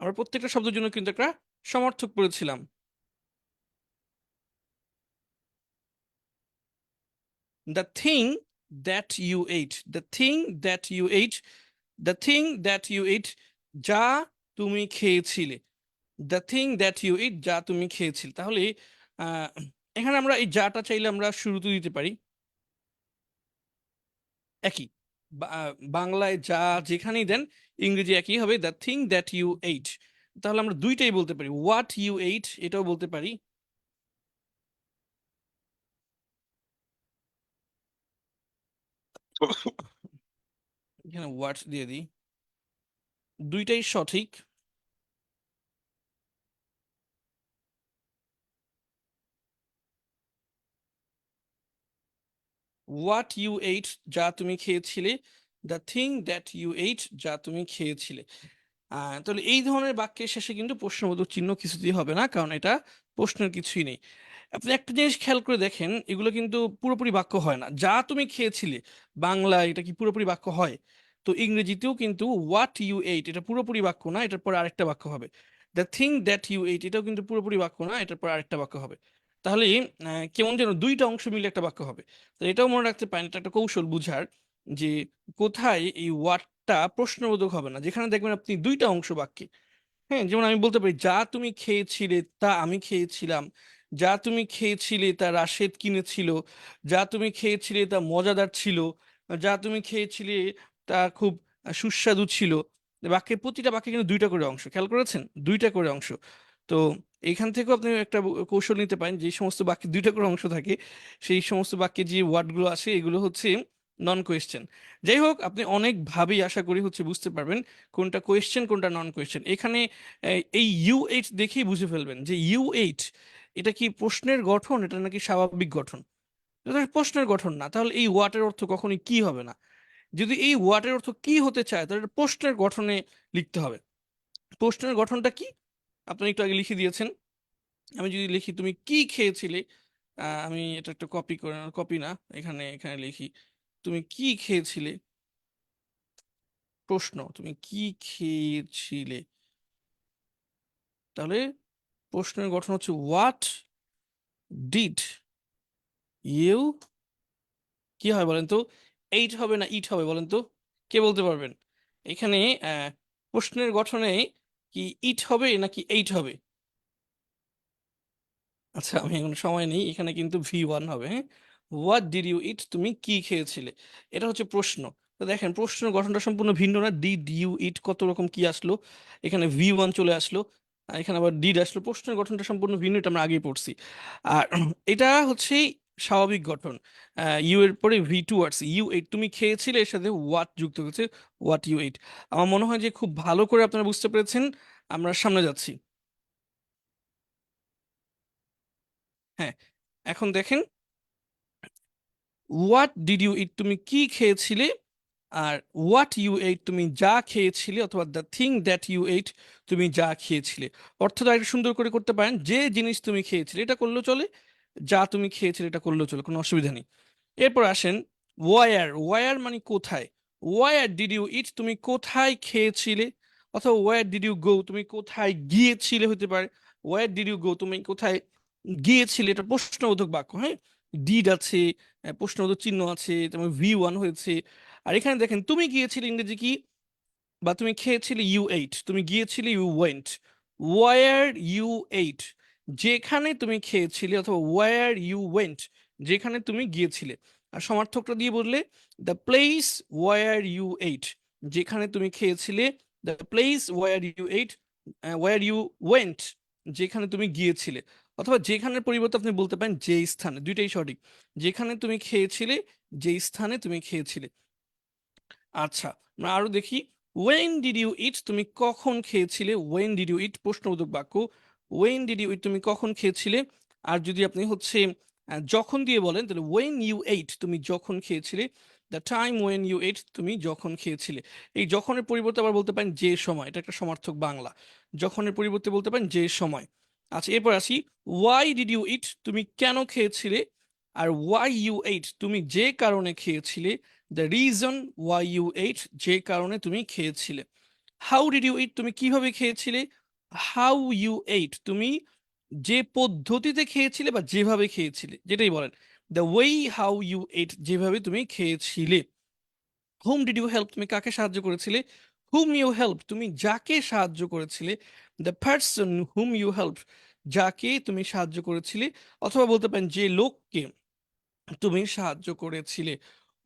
আমরা প্রত্যেকটা শব্দের জন্য কিন্তু একটা সমার্থক পড়েছিলাম। The thing that you ate, the thing that you ate, the thing that you ate, যা তুমি খেয়েছিলে। The thing that you eat, যা তুমি খেয়েছিলে। তাহলে আহ, এখানে আমরা এই যাটা চাইলে আমরা শুরুতে দিতে পারি, একই। বাংলায় যা যেখানেই দেন, ইংরেজি একই হবে, the thing that you ate. তাহলে আমরা দুইটাই বলতে পারি, হোয়াট ইউ এইট এটাও বলতে পারি। এখানে হোয়াট দিয়ে দিই, দুইটাই সঠিক। হোয়াট ইউ এইট, যা তুমি খেয়েছিলে। The thing that you ate, যা তুমি খেয়েছিলে। তাহলে এই ধরনের বাক্যের শেষে কিন্তু প্রশ্নবোধক চিহ্ন কিছুতেই হবে না, কারণ এটা প্রশ্নের কিছুই নেই। আপনি একটা জিনিস খেয়াল করে দেখেন, এগুলো কিন্তু পুরোপুরি বাক্য হয় না। যা তুমি খেয়েছিলে, বাংলা এটা কি পুরোপুরি বাক্য হয়? তো ইংরেজিতেও কিন্তু হোয়াট ইউ এইট এটা পুরোপুরি বাক্য না, এটার পর আরেকটা বাক্য হবে। The thing that you ate এটাও কিন্তু পুরোপুরি বাক্য না, এটার পর আরেকটা বাক্য হবে। তাহলে কেমন যেন দুইটা অংশ মিলে একটা বাক্য হবে। তো এটাও মনে রাখতে পারেন, এটা একটা কৌশল বুঝার, যে কোথায় এই ওয়ার্ডটা প্রশ্নবোধক হবে না, যেখানে দেখবেন আপনি দুইটা অংশ বাক্যে। হ্যাঁ, যেমন আমি বলতে পারি যা তুমি খেয়েছিলে তা আমি খেয়েছিলাম, যা তুমি খেয়েছিলে তা রাশেদ কিনেছিল, যা তুমি খেয়েছিলে তা মজাদার ছিল, যা তুমি খেয়েছিলে তা খুব সুস্বাদু ছিল। বাক্যের প্রতিটা বাক্যে কিন্তু দুইটা করে অংশ, খেয়াল করেছেন? দুইটা করে অংশ। তো এইখান থেকেও আপনি একটা কৌশল নিতে পারেন, যে সমস্ত বাক্যে দুইটা করে অংশ থাকে সেই সমস্ত বাক্যে যে ওয়ার্ডগুলো আসে এগুলো হচ্ছে নন কোয়েশ্চেন। যাই হোক, আপনি অনেকভাবেই আশা করি হচ্ছে বুঝতে পারবেন কোনটা কোয়েশ্চেন কোনটা নন কোয়েশ্চেন। এখানে এই ইউ এইট দেখেই বুঝে ফেলবেন যে ইউ এইট এটা কি প্রশ্নের গঠন, এটা নাকি স্বাভাবিক গঠন। এটা তো প্রশ্নের গঠন না, তাহলে এই ওয়াটের অর্থ কখনোই কি হবে না। যদি এই ওয়াটের অর্থ কি হতে চায়, তাহলে এটা প্রশ্নের গঠনে লিখতে হবে। প্রশ্নের গঠনটা কি আপনি একটু আগে লিখে দিয়েছেন। আমি যদি লিখি তুমি কি খেয়েছিলে, আমি এটা একটা কপি করে, কপি না, এখানে এখানে লিখি তুমি কি খেয়েছিলে, প্রশ্ন তুমি কি খেয়েছিলে। তাহলে প্রশ্নের গঠন হচ্ছে হোয়াট ডিড ইউ, কি হয় বলেন তো? এইট হবে না ইট হবে বলেন তো? কে বলতে পারবেন? এখানে আহ, প্রশ্নের গঠনে কি ইট হবে নাকি এইট হবে? আচ্ছা, আমি এখন সময় নেই, এখানে কিন্তু V1 হবে, হ্যাঁ। হোয়াট ডিড ইউ ইট, তুমি কি খেয়েছিলে। এটা হচ্ছে প্রশ্ন। তো দেখেন প্রশ্নের গঠনটা সম্পূর্ণ ভিন্ন না, ডিড ইউ ইট কত রকম কি আসলো, এখানে V1 চলে আসলো, আর এখানে আবার ডিড আসলো। প্রশ্নের গঠনটা সম্পূর্ণ ভিন্ন, এটা আমরা আগেই পড়ছি। আর এটা হচ্ছে স্বাভাবিক গঠন। ইউ এর পরে V2 আসছে, ইউ এইট তুমি খেয়েছিলে, এর সাথে হোয়াট যুক্ত হয়েছে, হোয়াট ইউ এইট। আমার মনে হয় যে খুব ভালো করে আপনারা বুঝতে পেরেছেন। আমরা সামনে যাচ্ছি। হ্যাঁ, এখন দেখেন, হোয়াট ডিড ইউ ইট তুমি কি খেয়েছিলে, আর হোয়াট ইউ এইট তুমি যা খেয়েছিলে, অথবা the thing that you ate তুমি যা খেয়েছিলে। অর্থটা একটু সুন্দর করে করতে পারেন, যে জিনিস তুমি খেয়েছিলে এটা করলেও চলে, যা তুমি খেয়েছিলে এটা করলেও চলে, কোনো অসুবিধা নেই। এরপর আসেন ওয়ার, ওয়ার মানে কোথায়। ওয়ার ডিড ইউ ইট, তুমি কোথায় খেয়েছিলে, অথবা ওয়ার ডিড ইউ গো, তুমি কোথায় গিয়েছিলে হতে পারে। ওয়ার ডিড ইউ গো, তুমি কোথায় গিয়েছিলে, এটা প্রশ্নবোধক বাক্য, হ্যাঁ। ডিড আছে, প্রশ্নবোধক চিহ্ন আছে, তোমার V1 হয়েছে। আর এখানে দেখেন তুমি গিয়েছিলে ইংরেজি কি, বা তুমি খেয়েছিলে ইউ এইট, তুমি গিয়েছিলে you went. Where you ate, যেখানে তুমি খেয়েছিলে, অথবা ওয়ার ইউ ওয়েন্ট, যেখানে তুমি গিয়েছিলে। আর সমার্থকটা দিয়ে বললে the place where you ate, যেখানে তুমি খেয়েছিলে, the place where you ate, where you went, যেখানে তুমি গিয়েছিলে। অথবা যেখানের পরিবর্তে আপনি বলতে পারেন যে স্থানে, দুইটাই সঠিক। যেখানে তুমি খেয়েছিলে, যে স্থানে তুমি খেয়েছিলে। আচ্ছা, আমরা আরো দেখি। ওয়েন ডিড ইউ ইট, তুমি কখন খেয়েছিলে। ওয়েন ডিড ইউ ইট প্রশ্নবোধক বাক্য। ওয়েন ডিড ইউ ইট, তুমি কখন খেয়েছিলে। আর যদি আপনি হচ্ছে যখন দিয়ে বলেন, তাহলে ওয়েন ইউ এইট, তুমি যখন খেয়েছিলে। The time when you ate, তুমি যখন খেয়েছিলে। এই যখনের পরিবর্তে আবার বলতে পারেন যে সময়, এটা একটা সমার্থক বাংলা। যখনের পরিবর্তে বলতে পারেন যে সময়। আচ্ছা, এরপর আসি। ওয়াই ডিড ইউ ইট, তুমি কেন খেয়েছিলে। আর ওয়াই ইউ এইট, তুমি যে কারণে খেয়েছিলে। The reason why you ate, যে কারণে তুমি খেয়েছিলে। হাউ ডিড ইউ ইট, তুমি কিভাবে খেয়েছিলে। হাউ ইউ এইট, তুমি যে পদ্ধতিতে খেয়েছিলে বা যেভাবে খেয়েছিলে, যেটাই বলেন। The way how you ate, যেভাবে তুমি খেয়েছিলে। হুম ডিড ইউ হেল্প, তুমি কাকে সাহায্য করেছিলে। হুম ইউ হেল্প, তুমি যাকে সাহায্য করেছিলে। The person whom you help, যাকে তুমি সাহায্য করেছিলে। অথবা বলতে পারেন যে লোককে তুমি সাহায্য করেছিলে।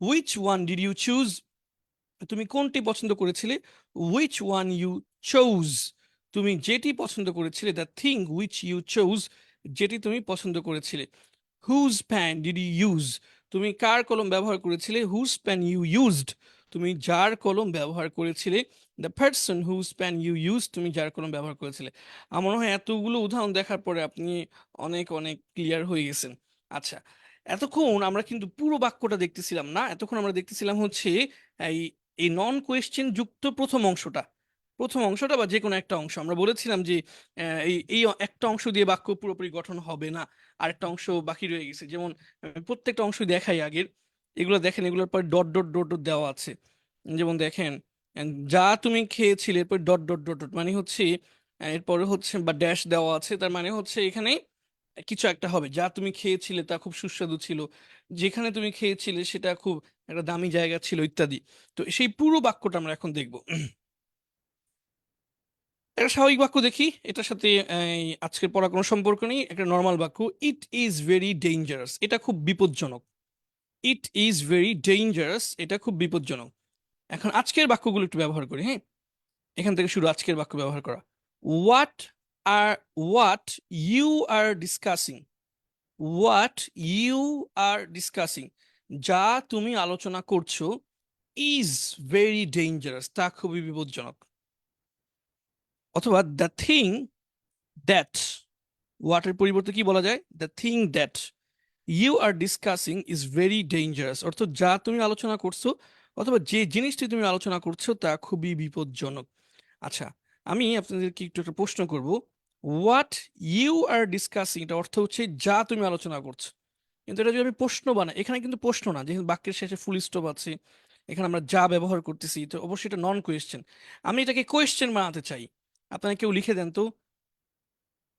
Which one did you choose, তুমি কোনটি পছন্দ করেছিলে। হুইচ ওয়ান ইউ চোজ, তুমি যেটি পছন্দ করেছিলে। The thing which you chose, যেটি তুমি পছন্দ করেছিলে। Whose pen did you use, তুমি কার কলম ব্যবহার করেছিলে। হুজ প্যান ইউ ইউজড, তুমি যার কলম ব্যবহার করেছিলে। The person whose pen you use, তুমি যার কলম ব্যবহার করেছিলে। আমার মনে হয় এতগুলো উদাহরণ দেখার পরে আপনি অনেক অনেক ক্লিয়ার হয়ে গেছেন। আচ্ছা, এতক্ষণ আমরা কিন্তু পুরো বাক্যটা দেখতেছিলাম না, এতক্ষণ আমরা দেখতেছিলাম হচ্ছে এই এই নন কোয়েশ্চেন যুক্ত প্রথম অংশটা। প্রথম অংশটা বা যে কোনো একটা অংশ আমরা বলেছিলাম যে এই এই একটা অংশ দিয়ে বাক্য পুরোপুরি গঠন হবে না, আরেকটা অংশ বাকি রয়ে গেছে। যেমন প্রত্যেকটা অংশ দেখাই আগের, এগুলো দেখেন, এগুলোর পর ডট ডট ডট ডট দেওয়া আছে। যেমন দেখেন, যা তুমি খেয়েছিলে, এরপর ডট ডট ডট ডট মানে হচ্ছে এরপরে হচ্ছে বা ড্যাশ দেওয়া আছে, তার মানে হচ্ছে এখানে কিছু একটা হবে। যা তুমি খেয়েছিলে তা খুব সুস্বাদু ছিল, যেখানে তুমি খেয়েছিলে সেটা খুব একটা দামি জায়গা ছিল, ইত্যাদি। তো সেই পুরো বাক্যটা আমরা এখন দেখব। একটা স্বাভাবিক বাক্য দেখি, এটার সাথে আজকের পড়া কোনো সম্পর্ক নেই। একটা নর্মাল বাক্য। ইট ইজ ভেরি ডেঞ্জারাস, এটা খুব বিপজ্জনক। ইট ইজ ভেরি ডেঞ্জারাস, এটা খুব বিপজ্জনক। এখন আজকের বাক্যগুলো একটু ব্যবহার করি, হ্যাঁ। এখান থেকে শুরু, আজকের বাক্য ব্যবহার করা। What are what you are discussing, what you are discussing, যা তুমি আলোচনা করছো। ইজ ভেরি ডেঞ্জারাস, তা খুবই বিপজ্জনক। অথবা দ্য থিং দ্যাট, হোয়াটের পরিবর্তে কি বলা যায়, the thing that you are discussing is very dangerous, অর্থাৎ যা তুমি আলোচনা করছো অথবা যে জিনিসটি তুমি আলোচনা করছো তা খুবই বিপজ্জনক। আচ্ছা, আমি আপনাদেরকে একটু একটা প্রশ্ন করব। হোয়াট ইউ আর ডিসকাসিং, এটা অর্থ হচ্ছে যা তুমি আলোচনা করছো। কিন্তু এটা যদি আমি প্রশ্ন বানাই, এখানে কিন্তু প্রশ্ন না, যেহেতু বাক্যের শেষে ফুল স্টপ আছে, এখানে আমরা যা ব্যবহার করতেছি, তো অবশ্যই এটা নন কোয়েশ্চেন। আমি এটাকে কোয়েশ্চেন বানাতে চাই। আপনারা কেউ লিখে দেন তো,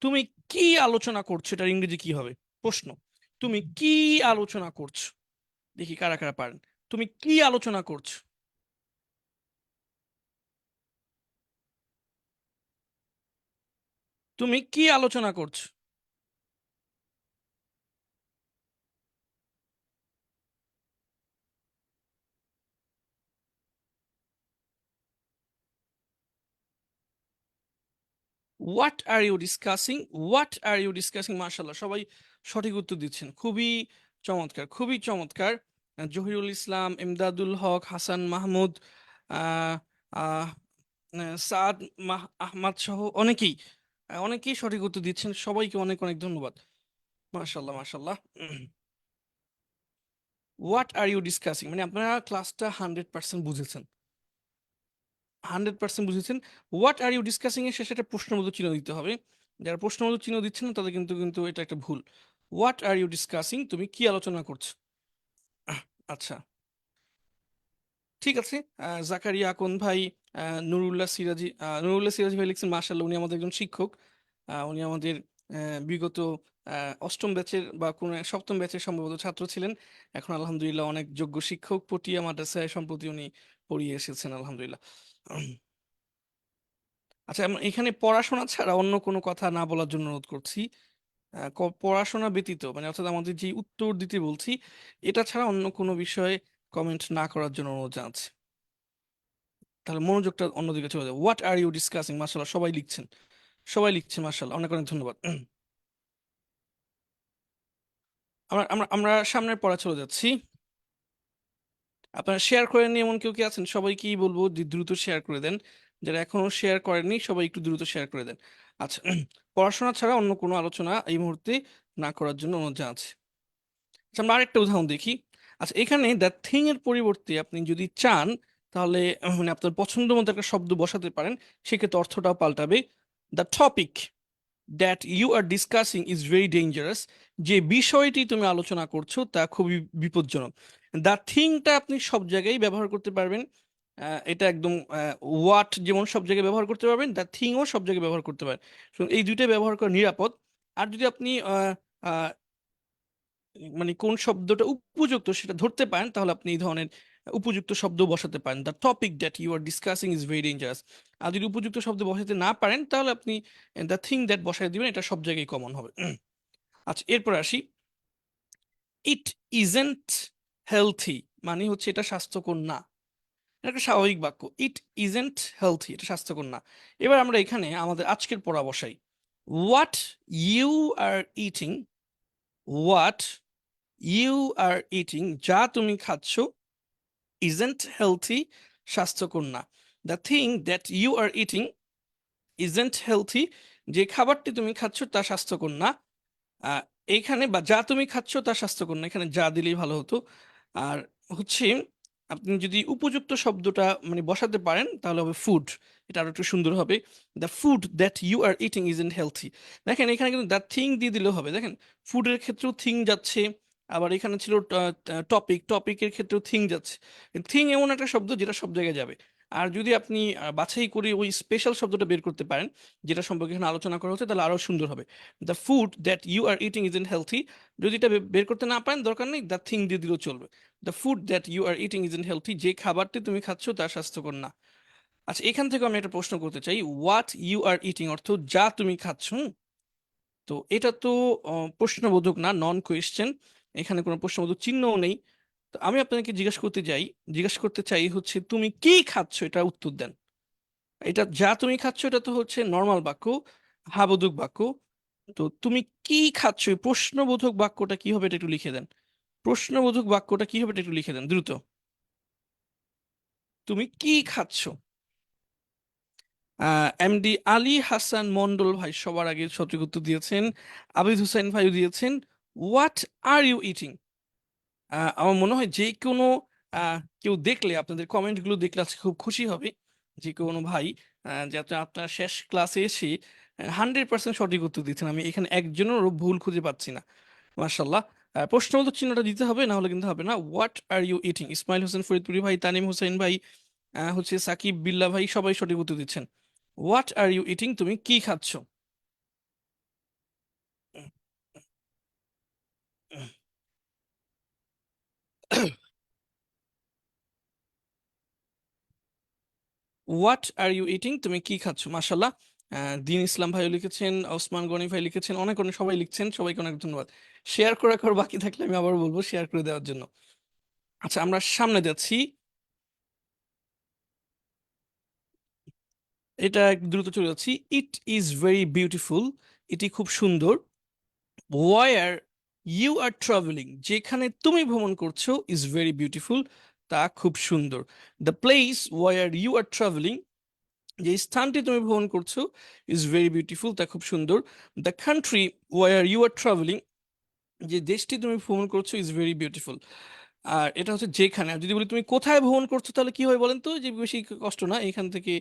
তুমি কি আলোচনা করছো, এটার ইংরেজি কি হবে। প্রশ্ন, তুমি কি আলোচনা করছো। দেখি কারা কারা পারেন। তুমি কি আলোচনা করছো, তুমি কি আলোচনা করছো। What are you discussing, what are you discussing, মার্শাল্লাহ, সবাই সঠিক উত্তর দিচ্ছেন, খুবই চমৎকার, খুবই চমৎকার। জহিরুল ইসলাম, এমদাদুল হক, হাসান মাহমুদ, আহ আহ সাদ আহমদ সহ অনেকেই, অনেকেই সঠিক উত্তর দিচ্ছেন, সবাইকে অনেক অনেক ধন্যবাদ। মার্শাল্লাহ, মার্শাল্লাহ। হোয়াট আর ইউ ডিসকাসিং মানে আপনারা ক্লাসটা 100% বুঝেছেন, 100% বুঝেছেন। হোয়াট আর ইউ ডিসকাসিং এর শেষে একটা প্রশ্নবোধক চিহ্ন দিতে হবে। যারা প্রশ্নবোধক চিহ্ন দিচ্ছেন না তাদের কিন্তু কিন্তু এটা একটা ভুল। হোয়াট আর ইউ ডিসকাসিং, তুমি কি আলোচনা করছো। আচ্ছা, ঠিক আছে। জাকারিয়া আকন ভাই, নুরুল্লাহ সিরাজি ভাই লিখছেন মাশাআল্লাহ, উনি আমাদের একজন শিক্ষক। উনি আমাদের বিগত অষ্টম ব্যাচের বা কোন সপ্তম ব্যাচের সম্ভবত ছাত্র ছিলেন। এখন আলহামদুলিল্লাহ অনেক যোগ্য শিক্ষক, পটিয়া মাদ্রাসায় সম্প্রতি উনি পড়িয়ে এসেছেন আলহামদুলিল্লাহ। আচ্ছা, এখানে পড়াশোনা ছাড়া অন্য কোনো কথা না বলার জন্য অনুরোধ করছি। পড়াশোনা ব্যতীত মানে অর্থাৎ আমাদের যে উত্তর দিতে বলছি এটা ছাড়া অন্য কোনো বিষয়ে কমেন্ট না করার জন্য অনুরোধ জানাচ্ছি। তাহলে মনোযোগটা অন্যদিকে চলে যায়। হোয়াট আর ইউ ডিসকাসিং, মাশাআল্লাহ সবাই লিখছেন, সবাই লিখছেন মাশাআল্লাহ, অনেক অনেক ধন্যবাদ। আমরা আমরা আমরা সামনের পড়া চলে যাচ্ছি। আপনারা শেয়ার করে নিয়ে এমন কেউ কি আছেন? সবাইকেই বলবো যে দ্রুত শেয়ার করে দেন। যারা এখনো শেয়ার করেননি সবাই একটু দ্রুত শেয়ার করে দেন। আচ্ছা, পড়াশোনা ছাড়া অন্য কোনো আলোচনা এই মুহূর্তে না করার জন্য অনুরোধ জানাচ্ছি। আচ্ছা, আমরা আরেকটা উদাহরণ দেখি। আচ্ছা, এখানে দ্য থিং এর পরিবর্তে আপনি যদি চান তাহলে মানে আপনার পছন্দ মতো একটা শব্দ বসাতে পারেন, সেক্ষেত্রে অর্থটাও পাল্টাবে। The topic that you are discussing is very dangerous, যে বিষয়টি তুমি আলোচনা করছো তা খুবই বিপজ্জনক। দ্য থিংটা আপনি সব জায়গায় ব্যবহার করতে পারবেন, এটা একদম ওয়াট যেমন সব জায়গায় ব্যবহার করতে পারবেন, দ্য থিংও সব জায়গায় ব্যবহার করতে পারেন। সুতরাং এই দুইটাই ব্যবহার করা নিরাপদ। আর যদি আপনি মানে কোন শব্দটা উপযুক্ত সেটা ধরতে পারেন তাহলে আপনি এই ধরনের উপযুক্ত শব্দ বসাতে পারেন। The topic that you are discussing is very dangerous. আর যদি উপযুক্ত শব্দ বসাতে না পারেন তাহলে আপনি দ্য থিং দ্যাট বসাই দিবেন, এটা সব জায়গায় কমন হবে। আচ্ছা, এরপর আসি। ইট ইজেন্ট হেলথি মানে হচ্ছে এটা স্বাস্থ্যকর না, এটা একটা স্বাভাবিক বাক্য। ইট ইজেন্ট হেলথি, এটা স্বাস্থ্যকর না। এবার আমরা এখানে আমাদের আজকের পড়া বসাই। What you are eating, what you are eating যা তুমি খাচ্ছ, isn't healthy স্বাস্থ্যকর না। The thing that you are eating isn't healthy যে খাবারটি তুমি খাচ্ছ তা স্বাস্থ্যকর না। আহ, এইখানে বা যা তুমি খাচ্ছ তা স্বাস্থ্যকর না, এখানে যা দিলেই ভালো হতো। আর হচ্ছে আপনি যদি উপযুক্ত শব্দটা মানে বসাতে পারেন তাহলে হবে ফুড, এটা আরো একটু সুন্দর হবে। The food that you are eating isn't healthy. দেখেন এখানে কিন্তু দ্য থিং দিয়ে দিলেও হবে, দেখেন ফুডের ক্ষেত্রেও থিং যাচ্ছে, আবার এখানে ছিল টপিক, টপিকের ক্ষেত্রেও থিং যাচ্ছে। থিং এমন একটা শব্দ যেটা সব জায়গায় যাবে। আর যদি আপনি বাছাই করে ওই স্পেশাল শব্দটা বের করতে পারেন যেটা সম্পর্কে এখানে আলোচনা করা হচ্ছে তাহলে আরো সুন্দর হবে। The food that you are eating isn't healthy, যদি এটা বের করতে না পারেন দরকার নেই, দ্য থিং দিয়ে দিলেও চলবে। The food that you are eating isn't healthy যে খাবারটি তুমি খাচ্ছ তা স্বাস্থ্যকর না। আচ্ছা, এখান থেকে আমি একটা প্রশ্ন করতে চাই। হোয়াট ইউ আর ইটিং অর্থ যা তুমি খাচ্ছ, তো এটা তো প্রশ্নবোধক না, নন কোয়েশ্চেন, এখানে কোনো প্রশ্নবোধক চিহ্নও নেই। তো আমি আপনাকে জিজ্ঞেস করতে চাই হচ্ছে তুমি কি খাচ্ছ, এটা উত্তর দেন। এটা যা তুমি খাচ্ছ এটা তো হচ্ছে নর্মাল বাক্য, হাবোধক বাক্য। তো তুমি কি খাচ্ছ এই প্রশ্নবোধক বাক্যটা কি হবে এটা একটু লিখে দেন। প্রশ্নবোধক বাক্যটা কি হবে এটা একটু লিখে দেন দ্রুত। তুমি কি খাচ্ছ? এমডি আলী হাসান মন্ডল ভাই সবার আগে সঠিক উত্তর দিয়েছেন। আবিদ হুসাইন ভাইও দিয়েছেন। What are you eating. আমার মনে হয় যে কোনো কেউ দেখলে আপনাদের কমেন্ট গুলো দেখলে আজকে খুব খুশি হবে, যে কোনো ভাই যাতে আপনার শেষ ক্লাসে এসে 100% সঠিক উত্তর দিচ্ছেন। আমি এখানে একজনেরও ভুল খুঁজে পাচ্ছি না, মার্শাল্লাহ। প্রশ্নবোধক চিহ্নটা দিতে হবে, না হলে কিন্তু হবে না। What are you eating, Ismail Hossain Faridpuri ভাই, তানিম হোসেন ভাই, হচ্ছে সাকিব বিল্লাহ ভাই, সবাই সঠিক উত্তর দিচ্ছেন। হোয়াট আর ইউ ইটিং তুমি কি খাচ্ছ? হোয়াট আর ইউ ইটিং তুমি কি খাচ্ছ, মাশাল্লাহ। দিন ইসলাম ভাইও লিখেছেন, ওসমান গনি ভাই লিখেছেন, অনেক অনেক সবাই লিখছেন, সবাইকে অনেক ধন্যবাদ। শেয়ার করা বাকি থাকলে আমি আবার বলবো শেয়ার করে দেওয়ার জন্য। আচ্ছা, আমরা সামনে যাচ্ছি। এটা একটু দ্রুত চলে যাচ্ছি। ইট ইজ ভেরি বিউটিফুল, এটি খুব সুন্দর। ওয়ার ইউ আর ট্রাভেলিং যেখানে তুমি ভ্রমণ করছো ইজ ভেরি বিউটিফুল, তা খুব সুন্দর। The place where you are travelling যে স্থানটি তুমি ভ্রমণ করছো ইজ ভেরি বিউটিফুল, তা খুব সুন্দর। The country where you are travelling যে দেশটি তুমি ভ্রমণ করছো ইজ ভেরি বিউটিফুল। আর এটা হচ্ছে যেখানে। আর যদি বলি তুমি কোথায় ভ্রমণ করছো তাহলে কি হয় বলেন তো, যে বেশি কষ্ট না এখান থেকে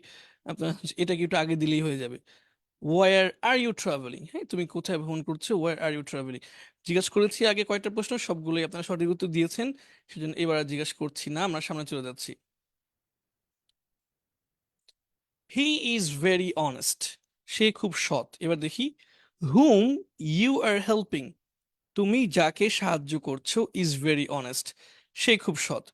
আপনার এটাকে একটু আগে দিলেই হয়ে যাবে। ওয়ার আর ইউ ট্রাভেলিং, হ্যাঁ তুমি কোথায় ভ্রমণ করছো, ওয়ার আর ইউ ট্রাভেলিং। জিজ্ঞাসা করেছি আগে কয়েকটা প্রশ্ন, সবগুলোই আপনারা সঠিক উত্তর দিয়েছেন, সেজন্য এবার আর জিজ্ঞাসা করছি না, আমরা সামনে চলে যাচ্ছি। হি ইজ ভেরি অনেস্ট, সে খুব সৎ। এবার দেখি, হুম ইউ আর হেল্পিং, তুমি যাকে সাহায্য করছো ইজ ভেরি অনেস্ট, সে খুব সৎ।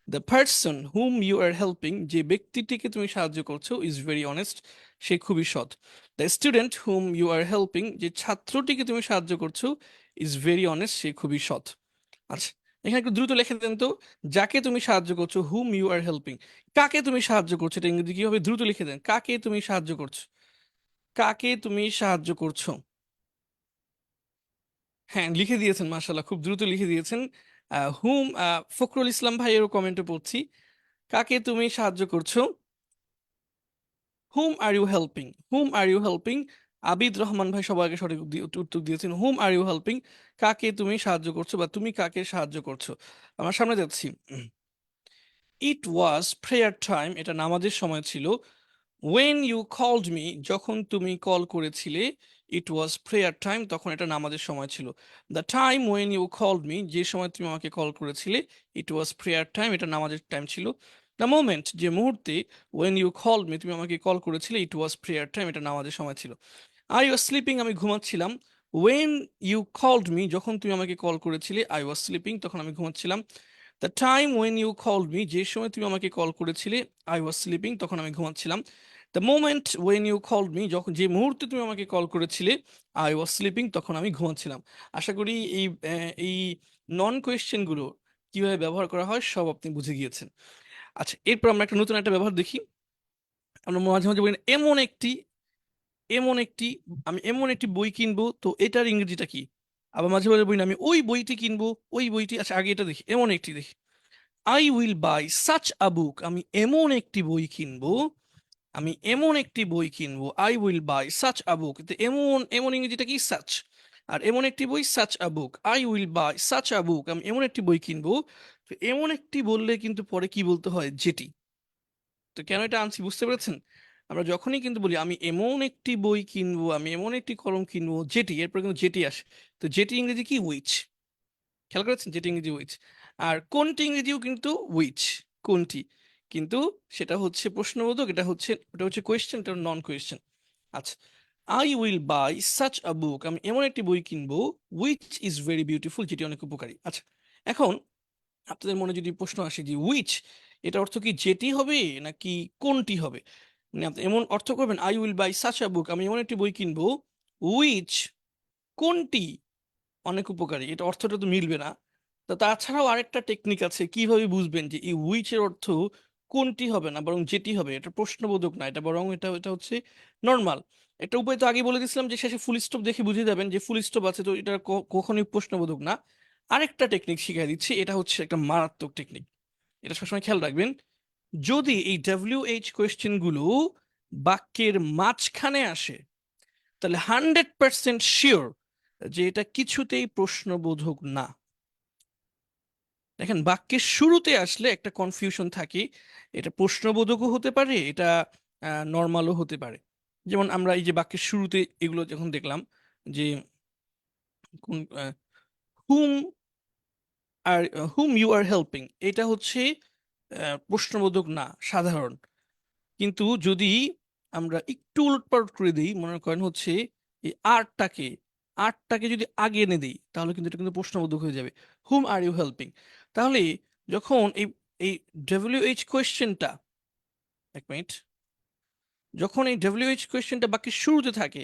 The person whom you R helping, যে ব্যক্তিটিকে তুমি সাহায্য করছো ইজ ভেরি অনেস্ট, সে খুবই সৎ। The student whom you R helping, যে ছাত্রটিকে তুমি সাহায্য করছো ইজ ভেরি অনেস্ট, সে খুবই সৎ। আচ্ছা, এখানে একটু দ্রুত লিখে দেন তো, যাকে তুমি সাহায্য করছো হুম ইউ আর হেল্পিং, কাকে তুমি সাহায্য করছো এটা ইংরেজি কি হবে, দ্রুত লিখে দেন, কাকে তুমি সাহায্য করছো, কাকে তুমি সাহায্য করছো। হ্যাঁ, লিখে দিয়েছেন, মাশাল্লাহ, খুব দ্রুত লিখে দিয়েছেন। হুম, ফখরুল ইসলাম ভাইয়েরও কমেন্টে পড়ছি, কাকে তুমি সাহায্য করছো, whom are you helping, whom are you helping. Abid Rahman ভাই সবাইকে সঠিক উত্তর দিয়েছেন, হুম আর ইউ হেল্পিং, কাকে তুমি সাহায্য করছো বা তুমি কাকে সাহায্য করছো। আমার সামনে যাচ্ছি। ইট ওয়াজ প্রেয়ার টাইম, এটা নামাজের সময় ছিল। ওয়েন ইউ কল্ড মি, যখন তুমি কল করেছিলে, ইট ওয়াজ প্রেয়ার টাইম, তখন এটা নামাজের সময় ছিল। The time when you called me, যে সময় তুমি আমাকে কল করেছিলে, ইট ওয়াজ প্রেয়ার টাইম, এটা নামাজের টাইম ছিল। দ্য মোমেন্ট, যে মুহূর্তে, ওয়েন ইউ কল্ড মি, তুমি আমাকে কল করেছিলে, ইট ওয়াজ প্রেয়ার টাইম, এটা নামাজের সময় ছিল। আই ওয়াজ স্লিপিং, আমি ঘুমাচ্ছিলাম। ওয়েন ইউ কল্ড মি, যখন তুমি আমাকে কল করেছিলে, আই ওয়াজ স্লিপিং, তখন আমি ঘুমাচ্ছিলাম। The time when you called me, যে সময় তুমি আমাকে কল করেছিলে, আই ওয়াজ স্লিপিং, তখন আমি ঘুমাচ্ছিলাম। The moment when you called me, যখন যে মুহূর্তে তুমি আমাকে কল করেছিলে, আই ওয়াজ স্লিপিং, তখন আমি ঘুমাচ্ছিলাম। আশা করি এই নন কোয়েশ্চেনগুলো কিভাবে ব্যবহার করা হয় সব আপনি বুঝে গিয়েছেন। আচ্ছা, এরপর আমরা একটা নতুন একটা ব্যবহার দেখি। আমরা মাঝে মাঝে বলি না, এমন একটি, আমি এমন একটি বই কিনবো, তো এটার ইংরেজিটা কি? আবার মাঝে মাঝে বলি না, আমি ওই বইটি কিনবো, ওই বইটি। আচ্ছা, আগে এটা দেখি, এমন একটি দেখি। I will buy such a book, আমি এমন একটি বই কিনবো, আমি এমন একটি বই কিনবো। I will buy such a book, এমন এমন ইংরেজিটা কি, সাচ। আর এমন একটি বই, such a book. I will buy such a book, আমি এমন একটি বই কিনবো। তো এমন একটি বললে কিন্তু পরে কি বলতে হয়, যেটি। তো কেন এটা আনছি বুঝতে পেরেছেন? আমরা যখনই কিন্তু বলি আমি এমন একটি বই কিনবো, আমি এমন একটি কলম কিনবো, যেটি, এরপর কিন্তু যেটি আসে। তো যেটি ইংরেজি কি, উইচ। খেয়াল করেছেন, যেটি ইংরেজি উইচ। আর কোনটি ইংরেজিও কিন্তু উইচ, কোনটি। কিন্তু সেটা হচ্ছে প্রশ্নবোধক, এটা হচ্ছে, ওটা হচ্ছে কোয়েশ্চেন, এটা নন কোয়েশ্চেন। আচ্ছা, I will buy such a book, আমি এমন একটি বই কিনবো, উইচ ইজ ভেরি বিউটিফুল, যেটি অনেক উপকারী। আচ্ছা, এখন আপনাদের মনে যদি প্রশ্ন আসে যে উইচ, এটা অর্থ কি যেটি হবে নাকি কোনটি হবে? মানে আপনি এমন অর্থ করবেন, I will buy such a book, আমি এমন একটি বই কিনবো, উইচ, কোনটি অনেক উপকারী, এটা অর্থটা তো মিলবে না। তো তাছাড়াও আরেকটা টেকনিক আছে, কিভাবে বুঝবেন যে এই উইচ এর অর্থ কোনটি হবে না বরং যেটি হবে, এটা প্রশ্নবোধক না, এটা বরং এটা এটা হচ্ছে নর্মাল। এটা উপায় তো আগে বলে দিয়েছিলাম যে শেষে ফুল স্টপ দেখে বুঝে যাবেন যে ফুল স্টপ আছে, তো এটা কখনোই প্রশ্নবোধক না। আরেকটা টেকনিক শিখিয়ে দিচ্ছি, এটা হচ্ছে একটা মারাত্মক টেকনিক, এটা সবসময় খেয়াল রাখবেন। যদি এই WH কোয়েশ্চেন গুলো বাক্যের মাঝখানে আসে, তাহলে 100% শিওর যে এটা কিছুতেই প্রশ্নবোধক না। দেখেন, বাক্যের শুরুতে আসলে একটা কনফিউশন থাকে, এটা প্রশ্নবোধকও হতে পারে, এটা নর্মালও হতে পারে। যেমন আমরা এই যে বাক্যের শুরুতে এগুলো যখন দেখলাম, যে কোন, হুম আর হুম ইউ আর হেল্পিং, এটা হচ্ছে প্রশ্নবোধক না, সাধারণ। কিন্তু যদি আমরা একটু উলটপালট করে দিই, মনে করেন হচ্ছে এই আর্টটাকে যদি আগে এনে দিই, তাহলে কিন্তু এটা কিন্তু প্রশ্নবোধক হয়ে যাবে, হুম আর ইউ হেল্পিং। তাহলে যখন এই এই WH কোয়েশ্চেনটা, এক মিনিট, যখন এই WH কোয়েশ্চেনটা বাক্যের শুরুতে থাকে,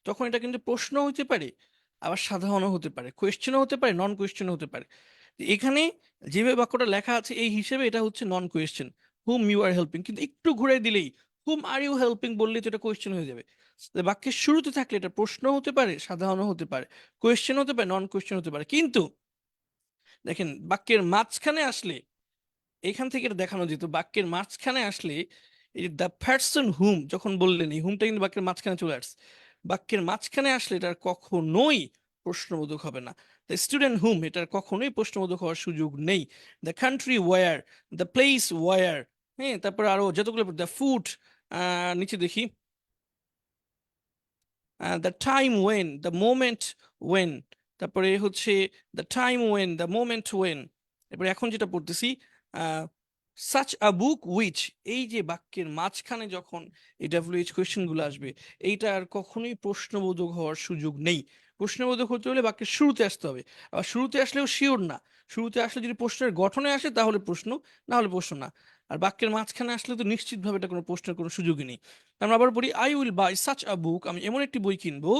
তখন এটা কিন্তু প্রশ্ন হতে পারে, আবার সাধারণও হতে পারে, কোয়েশ্চেনও হতে পারে, নন কোয়েশ্চেনও হতে পারে। এখানে যেভাবে বাক্যটা লেখা আছে এই হিসেবে এটা হচ্ছে non question, whom you R helping. কিন্তু একটু ঘুরাই দিলেই, হুম আর ইউ হেল্পিং বললেই তো এটা কোয়েশ্চেন হয়ে যাবে। তো বাক্যের শুরুতে থাকলে এটা প্রশ্ন হতে পারে, সাধারণও হতে পারে, কোয়েশ্চেন হতে পারে, নন কোয়েশ্চেন হতে পারে। কিন্তু দেখেন, বাক্যের মাঝখানে আসলে, এখান থেকে এটা দেখানো যেত, বাক্যের মাঝখানে আসলে এই যে দ্য পারসন হুম যখন বললেন, এই হুমটা কিন্তু বাক্যের মাঝখানে চলে আসছে। বাক্যের মাঝখানে আসলে এটার কখনোই প্রশ্নবোধক হবে না। দ্য স্টুডেন্ট হুম, এটার কখনোই প্রশ্নবোধক হওয়ার সুযোগ নেই। The country where, the place where, হ্যাঁ, তারপরে আরো যতগুলো, দ্য ফুড, নিচে দেখি, the time when, the moment when, তারপরে হচ্ছে the time when, the moment when. এরপরে এখন যেটা পড়তেছি, সাচ আ বুক উইচ, এই যে বাক্যের মাঝখানে যখন এই ডাব্লিউএইচ কোয়েশ্চেন গুলো আসবে, এইটা আর কখনোই প্রশ্নবোধক হওয়ার সুযোগ নেই। প্রশ্নবোধক হতে হলে বাক্যের শুরুতে আসতে হবে। আর শুরুতে আসলেও শিওর না, শুরুতে আসলে যদি প্রশ্নের গঠনে আসে তাহলে প্রশ্ন, না হলে প্রশ্ন না। আর বাক্যের মাঝখানে আসলে তো নিশ্চিতভাবে এটা কোনো প্রশ্নের কোনো সুযোগই নেই। আমরা আবার বলি I will buy such a book, আমি এমন একটি বই কিনবো,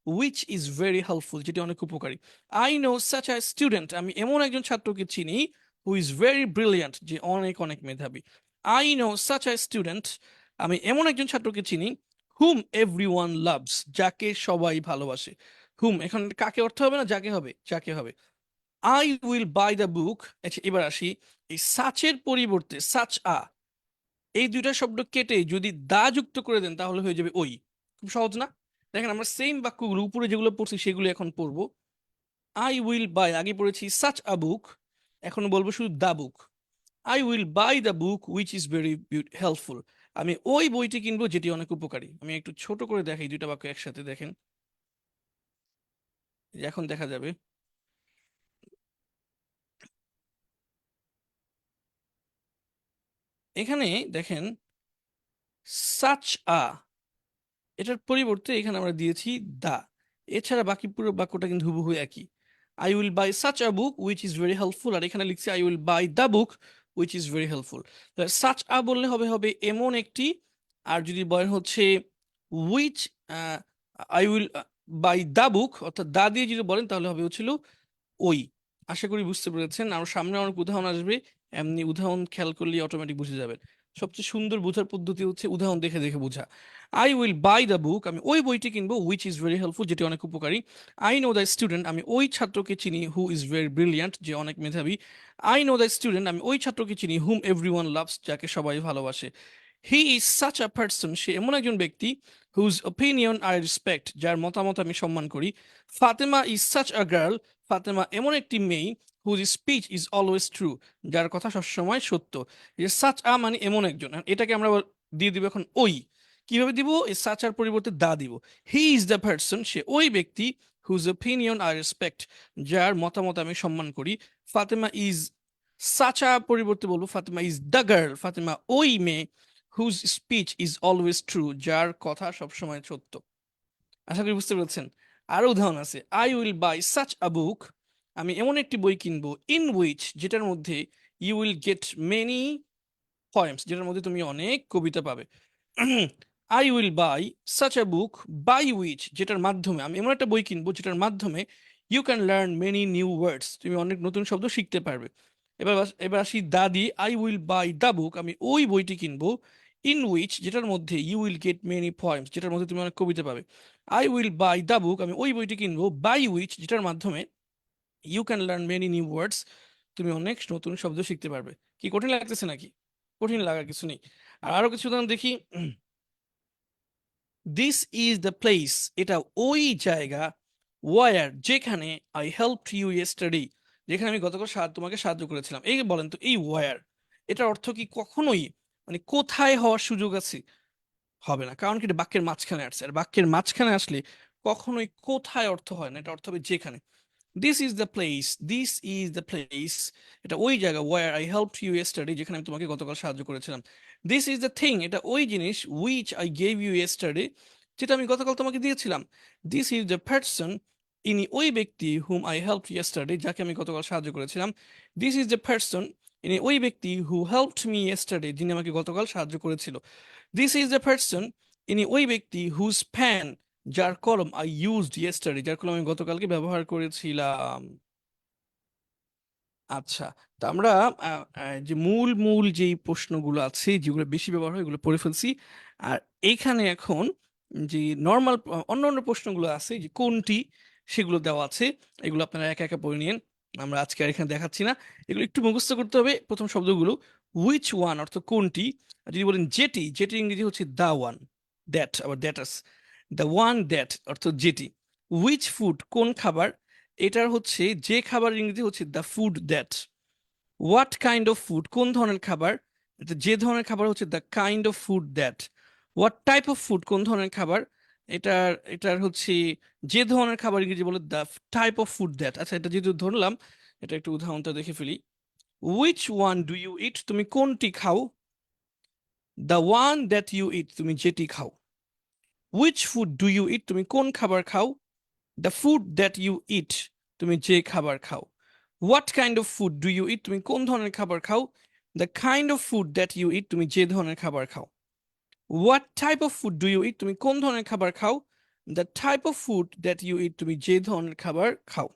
উইচ ইজ ভেরি হেল্পফুল, যেটি অনেক উপকারী। I know such a student, আমি এমন একজন ছাত্রকে চিনি, হু ইজ ভেরি ব্রিলিয়ান্ট, যে অনেক অনেক মেধাবী। I know such a student, আমি এমন একজন ছাত্রকে চিনি, হুম এভরি ওয়ান লাভস, যাকে সবাই ভালোবাসে। হুম এখন কাকে অর্থ হবে না, যাকে হবে, যাকে হবে। আই উইল বাই দ্য বুক। আচ্ছা এবার আসি, এই সাচের পরিবর্তে সাচ আ, এই দুইটা শব্দ কেটে যদি দা যুক্ত করে দেন তাহলে হয়ে যাবে ওই। খুব সহজ না? দেখেন আমরা সেম বাক্যগুলো উপরে যেগুলো পড়ছি সেগুলো এখন পড়বো। আই উইল বাই, আগে পড়েছি সাচ আ বুক, এখন বলবো শুধু the book. I will buy the book which is very helpful, আমি ওই বইটি কিনবো যেটি অনেক উপকারী। আমি একটু ছোট করে দেখাই দুইটা বাক্য একসাথে, দেখেন এই যে এখন দেখা যাবে। এখানে দেখেন সাচ আ, এটার পরিবর্তে এখানে আমরা দিয়েছি দা। এছাড়া বাকি পুরো বাক্যটা কিন্তু হুবহু একই। I will buy such a book which is very helpful, আর এখানে লিখছি I will buy the book which is very helpful. Such a বললে হবে হবে এমন একটি, আর যদি বলেন হচ্ছে which, I will buy the book অর্থাৎ দা দিয়ে যদি বলেন তাহলে হবে হচ্ছিল ওই। আশা করি বুঝতে পেরেছেন। আর সামনে অনেক উদাহরণ আসবে, এমনি উদাহরণ খেয়াল করলে অটোমেটিক বুঝে যাবেন। সবচেয়ে সুন্দর বোঝার পদ্ধতি হচ্ছে উদাহরণ দেখে দেখে বোঝা। I will buy the book, আমি ওই বইটি কিনবো, উইচ ইজ ভেরি হেল্পফুল, যেটি অনেক উপকারী। আই নো দ্য স্টুডেন্ট, আমি ওই ছাত্রকে চিনি, হু ইজ ভেরি ব্রিলিয়ান্ট, যে অনেক মেধাবী। আই নো দ্য স্টুডেন্ট, আমি ওই ছাত্রকে চিনি, হুম এভরি ওয়ান লাভস, যাকে সবাই ভালোবাসে। He is such a person, সে এমন একজন ব্যক্তি, হুজ ওপিনিয়ন আই রেসপেক্ট, যার মতামত আমি সম্মান করি। Fatema is such a girl, Fatema এমন একটি মেয়ে, whose speech is always true, যার কথা সবসময় সত্য। এই যে সাচ আ মানে এমন একজন, আর এটাকে আমরা দিয়ে দিব এখন ওই। কিভাবে দিব? এই সাচ আর পরিবর্তে দা দিব। হি ইজ দ্য পার্সন, সে ওই ব্যক্তি, হুজ ওপিনিয়ন আই রেসপেক্ট, যার মতামত আমি সম্মান করি। ফাতেমা ইজ, সাচা পরিবর্তে বলবো Fatema is the girl, Fatema ওই মেয়ে, whose speech is always true, যার কথা সবসময় সত্য। আশা করি বুঝতে পেরেছেন। আরো উদাহরণ আছে। I will buy such a book, আমি এমন একটি বই কিনবো, ইন উইচ, যেটার মধ্যে you will get many poems, যেটার মধ্যে তুমি অনেক কবিতা পাবে। I will buy such a book by which, যেটার মাধ্যমে, আমি এমন একটা বই কিনবো যেটার মাধ্যমে you can learn many new words, তুমি অনেক নতুন শব্দ শিখতে পারবে। এবার আসি দা দিয়ে। I will buy the book, আমি ওই বইটি কিনবো, ইন উইচ, যেটার মধ্যে you will get many poems, যেটার মধ্যে তুমি অনেক কবিতা পাবে। I will buy the book, আমি ওই বইটি কিনবো, বাই উইচ, যেটার মাধ্যমে you can learn many new words, তুমি অনেক নতুন শব্দ শিখতে পারবে। কি কঠিন লাগতেছে নাকি? কঠিন লাগার কিছু নেই। আর আরো কিছু উদাহরণ দেখি। দিস ইজ দ্য প্লেস, এটা ওই জায়গা, ওয়ার, যেখানে, আই হেল্প ইউ ইয়েস্টারডে, যেখানে আমি গতকাল তোমাকে সাহায্য করেছিলাম। এই বলেন তো, এই ওয়ার, এটার অর্থ কি কখনোই মানে কোথায় হওয়ার সুযোগ আছে? হবে না, কারণ কি এটা বাক্যের মাঝখানে আসছে, আর বাক্যের মাঝখানে আসলে কখনোই কোথায় অর্থ হয় না, এটা অর্থ হবে যেখানে। This is the place, this is the place, এটা ওই জায়গা, where I help you yesterday, যেখানে আমি তোমাকে গতকাল সাহায্য করেছিলাম। দিস ইজ দ্য থিং, এটা ওই জিনিস, which I gave you yesterday, যেটা আমি গতকাল তোমাকে দিয়েছিলাম। দিস ইজ দ্য পার্সন, ইনি ওই ব্যক্তি, হুম আই হেল্প ইয়েস্টারডে, যাকে আমি গতকাল সাহায্য করেছিলাম। দিস ইজ দ্য পার্সন, ইনি ওই ব্যক্তি, হু হেল্পড মি ইয়েস্টারডে, যিনি আমাকে গতকাল সাহায্য করেছিল। দিস ইজ দ্য পার্সন, ইনি ওই ব্যক্তি, হুজ প্যান, যার কলম, আই ইউজড ইয়েস্টারডে, যার কলম আমি গতকালকে ব্যবহার করেছিলাম। আচ্ছা, তো আমরা যে মূল মূল যেই প্রশ্নগুলো আছে যেগুলো বেশি ব্যবহার হয় এগুলো পড়ে ফেলছি। আর এইখানে এখন যে নর্মাল অন্য অন্য প্রশ্নগুলো আছে যে কোনটি, সেগুলো দেওয়া আছে। এগুলো আপনারা একা একা পড়ে নিন, আমরা আজকে আর এখানে দেখাচ্ছি না। এগুলো একটু মুখস্থ করতে হবে। প্রথম শব্দগুলো, হুইচ ওয়ান অর্থ কোনটি, আর যদি বলেন যেটি, যেটি ইংরেজি হচ্ছে দা ওয়ান, দ্যাট আবার দ্যাটাস, দ্য ওয়ান দ্যাট অর্থ যেটি। হুইচ ফুড কোন খাবার, এটার হচ্ছে যে খাবার ইংরেজি হচ্ছে the food that. What kind of food কোন ধরনের খাবার, এটা যে ধরনের খাবার হচ্ছে the kind of food that. What type of food কোন ধরনের খাবার, এটার এটার হচ্ছে যে ধরনের খাবার ইংরেজি বলে the type of food that. আচ্ছা এটা যেহেতু ধরলাম, এটা একটু উদাহরণটা দেখে ফেলি। which one do you eat? তুমি কোনটি খাও? The one that you eat, তুমি যেটি খাও। which food do you eat? তুমি কোন খাবার খাও? The food that you eat, তুমি যে খাবার খাও। what kind of food do you eat? তুমি কোন ধরনের খাবার খাও? The kind of food that you eat, তুমি যে ধরনের খাবার খাও। what type of food do you eat? তুমি কোন ধরনের খাবার খাও? The type of food that you eat, তুমি যে ধরনের খাবার খাও।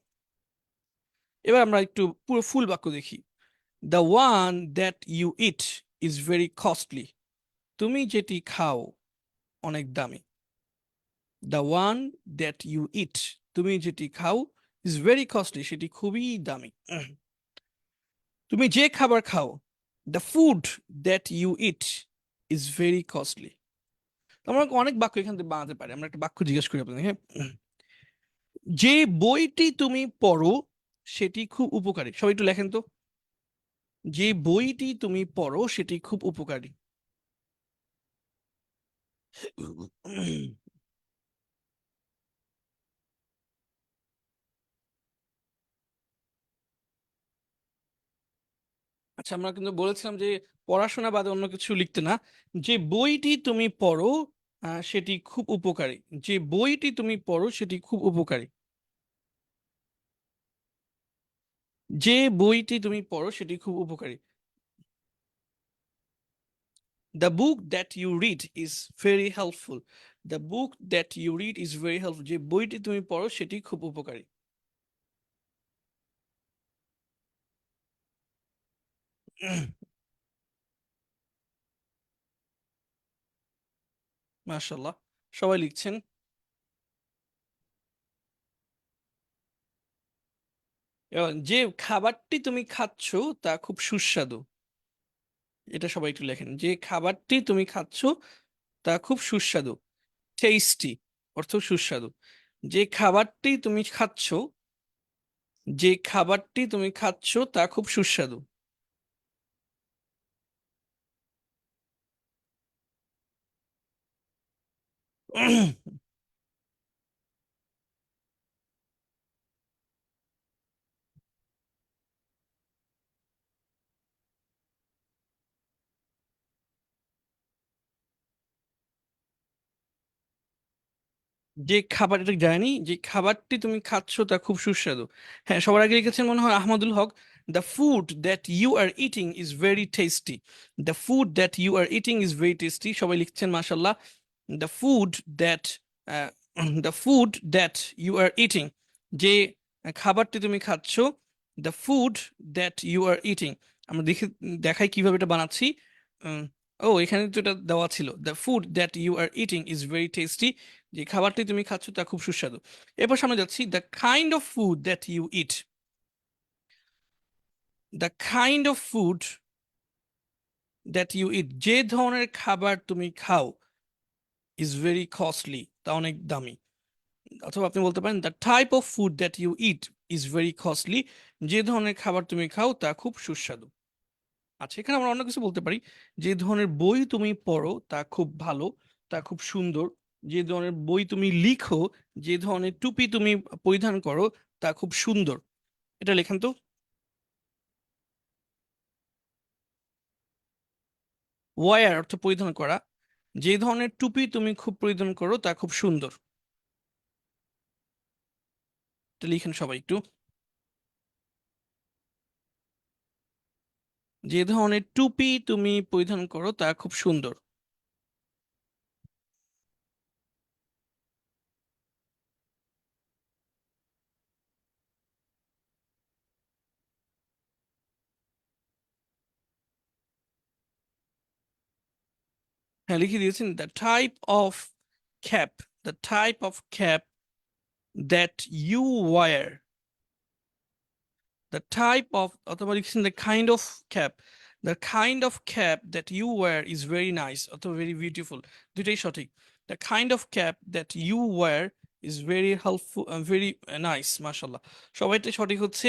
এবার আমরা একটু পুরো ফুল বাক্য দেখি। The one that you eat is very costly. তুমি যেটি খাও অনেক দামি। The one that you eat, তুমি যেটি খাও, is very costly, সেটি খুবই দামি। তুমি যে খাবার খাও, the food that you eat is very costly. আমরা অনেক বাক্য এখান থেকে বানাতে পারি। আমরা একটা বাক্য জিজ্ঞেস করি আপনাদের, হ্যাঁ। যে বইটি তুমি পড়ো সেটি খুব উপকারী। সবাই একটু লেখেন তো। যে বইটি তুমি পড়ো সেটি খুব উপকারী। আচ্ছা, আমরা কিন্তু বলেছিলাম যে পড়াশোনা বাদে অন্য কিছু লিখতে না। যে বইটি তুমি পড়ো সেটি খুব উপকারী। যে বইটি তুমি পড়ো সেটি খুব উপকারী। যে বইটি তুমি পড়ো সেটি খুব উপকারী। The book that you read is very helpful. The book that you read is very helpful. যে বইটি তুমি পড়ো সেটি খুব উপকারী। মাশাআল্লাহ, সবাই লিখছেন। এবার যে খাবারটি তুমি খাচ্ছ তা খুব সুস্বাদু। এটা সবাই একটু লেখেন। যে খাবারটি তুমি খাচ্ছ তা খুব সুস্বাদু। টেস্টি অর্থ সুস্বাদু। যে খাবারটি তুমি খাচ্ছ, যে খাবারটি তুমি খাচ্ছ তা খুব সুস্বাদু। যে খাবার, এটা জানি, যে খাবারটি তুমি খাচ্ছ তা খুব সুস্বাদু। হ্যাঁ, সবার আগে লিখেছেন মনে হয় Ahmadul Haque. The food that you are eating is very tasty. The food that you are eating is very tasty, সবাই লিখছেন মাশাল্লাহ। The food that the food that you are eating, যে খাবারটি তুমি খাচ্ছ। The food that you are eating, আমরা দেখাই কিভাবে এটা বানাচ্ছি। উম, ও, এখানে তো এটা দেওয়া ছিল। The food that you are eating is very tasty, যে খাবারটি তুমি খাচ্ছ তা খুব সুস্বাদু। এরপর সামনে যাচ্ছি। The kind of food that you eat, the kind of food that you eat, যে ধরনের খাবার তুমি খাও, ইজ ভেরি কস্টলি, তা অনেক দামি। অথবা আপনি বলতে পারেন the type of food that you eat is very costly, যে ধরনের খাবার তুমি খাও তা খুব সুস্বাদু। আচ্ছা, এখানে আমরা অন্য কিছু বলতে পারি। যে ধরনের বই তুমি পড়ো তা খুব ভালো, তা খুব সুন্দর। যে ধরনের বই তুমি লিখো, যে ধরনের টুপি তুমি পরিধান করো তা খুব সুন্দর। এটা লেখেন তো। ওয়ার অর্থ পরিধান করা। যে ধরনের টুপি তুমি খুব পরিধান করো তা খুব সুন্দর। এটা লিখেন সবাই একটু। যে ধরনের টুপি তুমি পরিধান করো তা খুব সুন্দর। হ্যাঁ, লিখে দিয়েছেন। The type of cap, the type of cap that you wear, the type of, অথবা লিখছেন the kind of cap, the kind of cap that you wear is very nice অথবা very beautiful, দুইটাই সঠিক। the kind of cap that you wear is very helpful, very nice, মাশাআল্লাহ। সবাইটাই সঠিক হচ্ছে,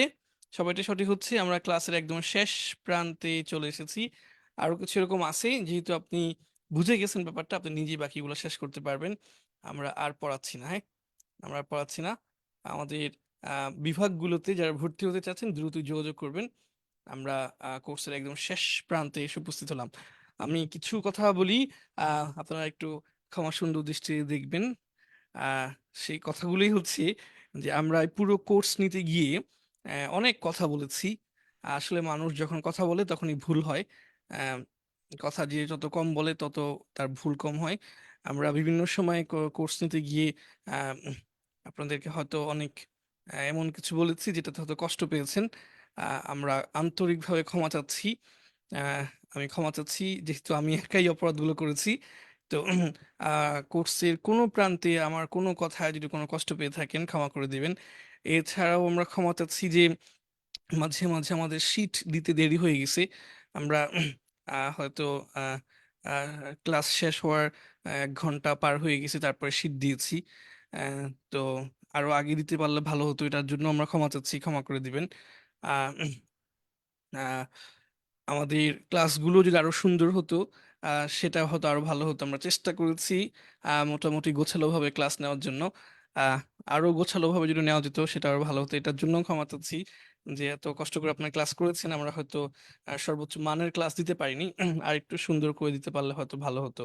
সবাইটাই সঠিক হচ্ছে। আমরা ক্লাসের একদম শেষ প্রান্তে চলে এসেছি। আরো কিছু এরকম আছে, যেহেতু আপনি বুঝে গেছেন ব্যাপারটা, আপনি নিজেই বাকিগুলো শেষ করতে পারবেন। আমরা আর পড়াচ্ছি না, হ্যাঁ, আমরা আর পড়াচ্ছি না। আমাদের বিভাগগুলোতে যারা ভর্তি হতে চাচ্ছেন দ্রুত যোগাযোগ করবেন। আমরা কোর্সের একদম শেষ প্রান্তে এসে উপস্থিত হলাম। আমি কিছু কথা বলি, আপনারা একটু ক্ষমা সুন্দর দৃষ্টিতে দেখবেন। আহ সেই কথাগুলোই হচ্ছে যে আমরা এই পুরো কোর্স নিতে গিয়ে অনেক কথা বলেছি। আসলে মানুষ যখন কথা বলে তখনই ভুল হয়। আহ, কথা যে যত কম বলে তত তার ভুল কম হয়। আমরা বিভিন্ন সময় কোর্স নিতে গিয়ে আপনাদেরকে হয়তো অনেক এমন কিছু বলেছি যেটাতে হয়তো কষ্ট পেয়েছেন। আমরা আন্তরিকভাবে ক্ষমা চাচ্ছি। আহ, আমি ক্ষমা চাচ্ছি যেহেতু আমি একাই অপরাধগুলো করেছি। তো কোর্সের কোনো প্রান্তে আমার কোনো কথায় যদি কোনো কষ্ট পেয়ে থাকেন ক্ষমা করে দিবেন। এছাড়াও আমরা ক্ষমা চাচ্ছি যে মাঝে মাঝে আমাদের শীট দিতে দেরি হয়ে গেছে। আমরা হয়তো ক্লাস শেষ হওয়ার 1 ঘন্টা পার হয়ে গেছে তারপরে শীট দিয়েছি। আহ, তো আরো আগে দিতে পারলে ভালো হতো, এটার জন্য আমরা ক্ষমা চাচ্ছি, ক্ষমা করে দিবেন। আহ আহ, আমাদের ক্লাসগুলো যদি আরো সুন্দর হতো সেটা হয়তো আরো ভালো হতো। আমরা চেষ্টা করেছি মোটামুটি গোছালো ভাবে ক্লাস নেওয়ার জন্য। আহ আরো গোছালো ভাবে যদি নেওয়া যেত সেটা আরো ভালো হতো, এটার জন্য ক্ষমা চাচ্ছি যে এত কষ্ট করে আপনার ক্লাস করেছেন আমরা হয়তো সর্বোচ্চ মানের ক্লাস দিতে পারিনি। আর একটু সুন্দর করে দিতে পারলে হয়তো ভালো হতো।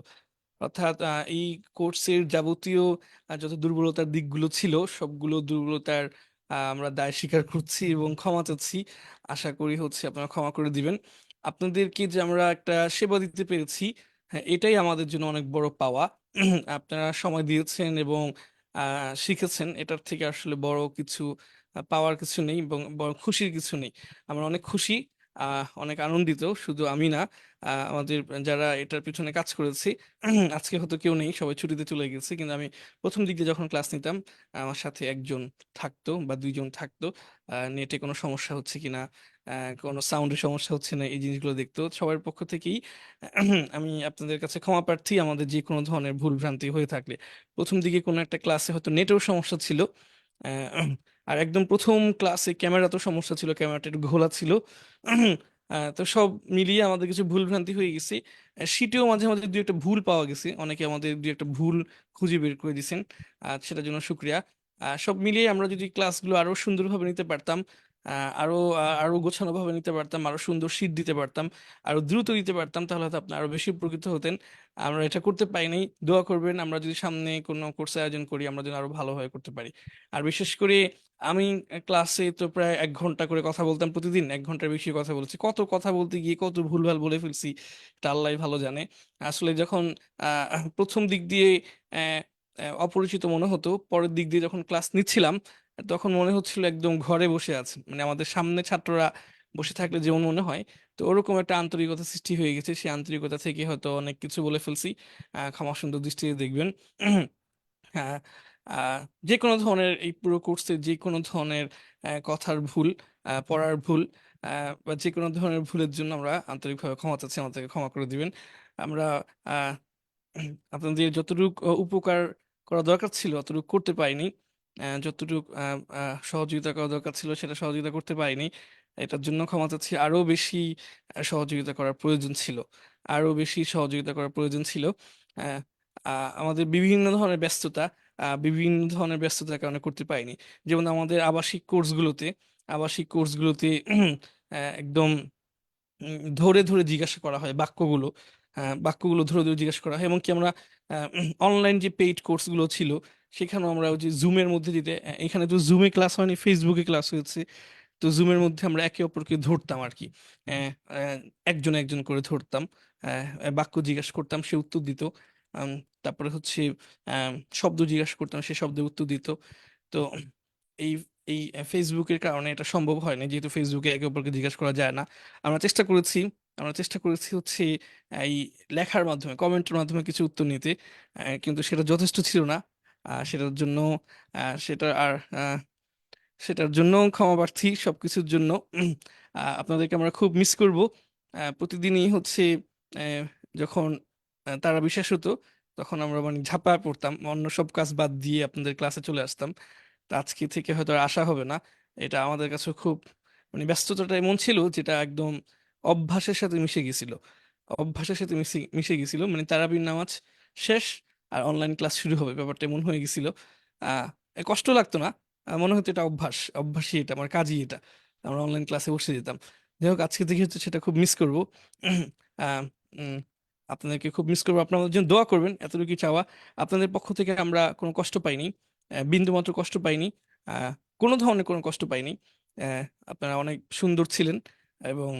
অর্থাৎ এই কোর্সের যাবতীয় যত দুর্বলতার দিকগুলো ছিল সবগুলো দুর্বলতার আমরা দায় স্বীকার করছি এবং ক্ষমা চাচ্ছি। আশা করি হচ্ছে আপনারা ক্ষমা করে দিবেন। আপনাদেরকে যে আমরা একটা সেবা দিতে পেরেছি, হ্যাঁ, এটাই আমাদের জন্য অনেক বড় পাওয়া। আপনারা সময় দিয়েছেন এবং শিখেছেন, এটার থেকে আসলে বড় কিছু পাওয়ার কিছু নেই এবং বড় খুশির কিছু নেই। আমরা অনেক খুশি, অনেক আনন্দিত। শুধু আমি না, আমাদের যারা এটার পিছনে কাজ করেছি আজকে হয়তো কেউ নেই, সবাই ছুটিতে চলে গেছে, কিন্তু আমি প্রথম দিকে যখন ক্লাস নিতাম আমার সাথে একজন থাকতো বা দুইজন থাকতো। নেটে কোনো সমস্যা হচ্ছে কিনা, কোনো সাউন্ডের সমস্যা হচ্ছে না, এই জিনিসগুলো দেখতো সবার পক্ষ থেকেই। আমি আপনাদের কাছে ক্ষমা প্রার্থী আমাদের যে কোনো ধরনের ভুল ভ্রান্তি হয়ে থাকলে। প্রথম দিকে কোনো একটা ক্লাসে হয়তো নেটেও সমস্যা ছিল। আহ, আর একদম প্রথম ক্লাসে ক্যামেরা তো সমস্যা ছিল, ক্যামেরাটা একটু ঘোলা ছিল। তো সব মিলিয়ে আমাদের কিছু ভুল ভ্রান্তি হয়ে গেছে। শীটেও মাঝে মাঝে দুই একটা ভুল পাওয়া গেছে, অনেকে আমাদের দুই একটা ভুল খুঁজে বের করে দিয়েছেন, সেটার জন্য শুক্রিয়া। সব মিলিয়ে আমরা যদি ক্লাসগুলো আরো সুন্দরভাবে নিতে পারতাম, আরো গোছানো ভাবে নিতে পারতাম, আরো সুন্দর শীট দিতে পারতাম, আরো দ্রুত দিতে পারতাম, তাহলে হয়তো আপনি আরো বেশি উপকৃত হতেন। আমরা এটা করতে পাইনি। দোয়া করবেন আমরা যদি সামনে কোনো কোর্স আয়োজন করি আমরা যেন আরো ভালোভাবে করতে পারি। আর বিশেষ করে আমি ক্লাসে তো প্রায় 1 ঘন্টা করে কথা বলতাম প্রতিদিন, 1 ঘন্টার বেশি কথা বলছি, কত কথা বলতে গিয়ে কত ভুলভাল বলে ফেলছি এটা আল্লাহ ভালো জানে। আসলে যখন প্রথম দিক দিয়ে আহ, অপরিচিত মনে হতো, পরের দিক দিয়ে যখন ক্লাস নিচ্ছিলাম তখন মনে হচ্ছিল একদম ঘরে বসে আছে, মানে আমাদের সামনে ছাত্ররা বসে থাকলে যেমন মনে হয়। তো ওরকম একটা আন্তরিকতা সৃষ্টি হয়ে গেছে, সেই আন্তরিকতা থেকে হয়তো অনেক কিছু বলে ফেলছি। ক্ষমা সুন্দর দৃষ্টিতে দেখবেন। হ্যাঁ, আহ, যে কোনো ধরনের এই পুরো কোর্সে যে কোনো ধরনের কথার ভুল, পড়ার ভুল, বা যে কোনো ধরনের ভুলের জন্য আমরা আন্তরিকভাবে ক্ষমা চাচ্ছি, আমাদেরকে ক্ষমা করে দিবেন। আমরা আহ, আপনাদের যতটুকু উপকার করা দরকার ছিল অতটুকু করতে পারিনি। যতটুকু সহযোগিতা করা দরকার ছিল সেটা সহযোগিতা করতে পারিনি। এটার জন্য ক্ষমা চাচ্ছি। আরো বেশি সহযোগিতা করার প্রয়োজন ছিল, আরো বেশি সহযোগিতা করার প্রয়োজন ছিল। আহ, আমাদের বিভিন্ন ধরনের ব্যস্ততার কারণে করতে পারিনি। যেমন আমাদের আবাসিক কোর্সগুলোতে একদম ধরে ধরে জিজ্ঞাসা করা হয় বাক্যগুলো। বাক্যগুলো ধরে ধরে জিজ্ঞাসা করা হয়, এবং কি আমরা অনলাইন যে পেইড কোর্সগুলো ছিল সেখানেও আমরা ওই যে জুমের মধ্যে দিতে, এখানে তো জুমে ক্লাস হয়নি, ফেসবুকে ক্লাস হয়েছে। তো জুমের মধ্যে আমরা একে অপরকে ধরতাম আর কি। আহ, আহ, একজন একজন করে ধরতাম, বাক্য জিজ্ঞাসা করতাম, সে উত্তর দিত। আম, তারপরে হচ্ছে আম, শব্দ জিজ্ঞাসা করতাম, সে শব্দের উত্তর দিত। তো এই এই ফেসবুকের কারণে এটা সম্ভব হয় না, যেহেতু ফেসবুকে একে অপরকে জিজ্ঞাসা করা যায় না। আমরা চেষ্টা করেছি আমরা চেষ্টা করেছি হচ্ছে এই লেখার মাধ্যমে, কমেন্টের মাধ্যমে কিছু উত্তর নিতে, কিন্তু সেটা যথেষ্ট ছিল না। সেটার জন্য আহ, সেটা আর আহ, সেটার জন্য ক্ষমা প্রার্থী সবকিছুর জন্য। আপনাদেরকে আমরা খুব মিস করব। প্রতিদিনই হচ্ছে আহ, যখন তারা বিশেষ হতো তখন আমরা মানে ঝাঁপায় পড়তাম, অন্য সব কাজ বাদ দিয়ে আপনাদের ক্লাসে চলে আসতাম। তা আজকে থেকে হয়তো আর আসা হবে না। এটা আমাদের কাছে খুব মানে ব্যস্ততাটা এমন ছিল যেটা একদম অভ্যাসের সাথে মিশে গেছিল। অভ্যাসের সাথে মিশে মিশে গেছিল, মানে তারাবির নামাজ শেষ আর অনলাইন ক্লাস শুরু হবে, ব্যাপারটা এমন হয়ে গেছিল। আহ কষ্ট লাগতো না, মনে হতো এটা অভ্যাসই, এটা আমার কাজই এটা। আমরা অনলাইন ক্লাসে বসে যেতাম। যাই হোক, আজকে দেখে হচ্ছে সেটা খুব মিস করবো। আহ, উম, আপনাদেরকে খুব মিস করবো। আপনারা আমাদের জন্য দোয়া করবেন, এতটুকু চাওয়া। আপনাদের পক্ষ থেকে আমরা কোনো কষ্ট পাইনি, বিন্দু মাত্র কষ্ট পাইনি, আহ, কোনো ধরনের কোনো কষ্ট পাইনি। আহ, আপনারা অনেক সুন্দর ছিলেন, এবং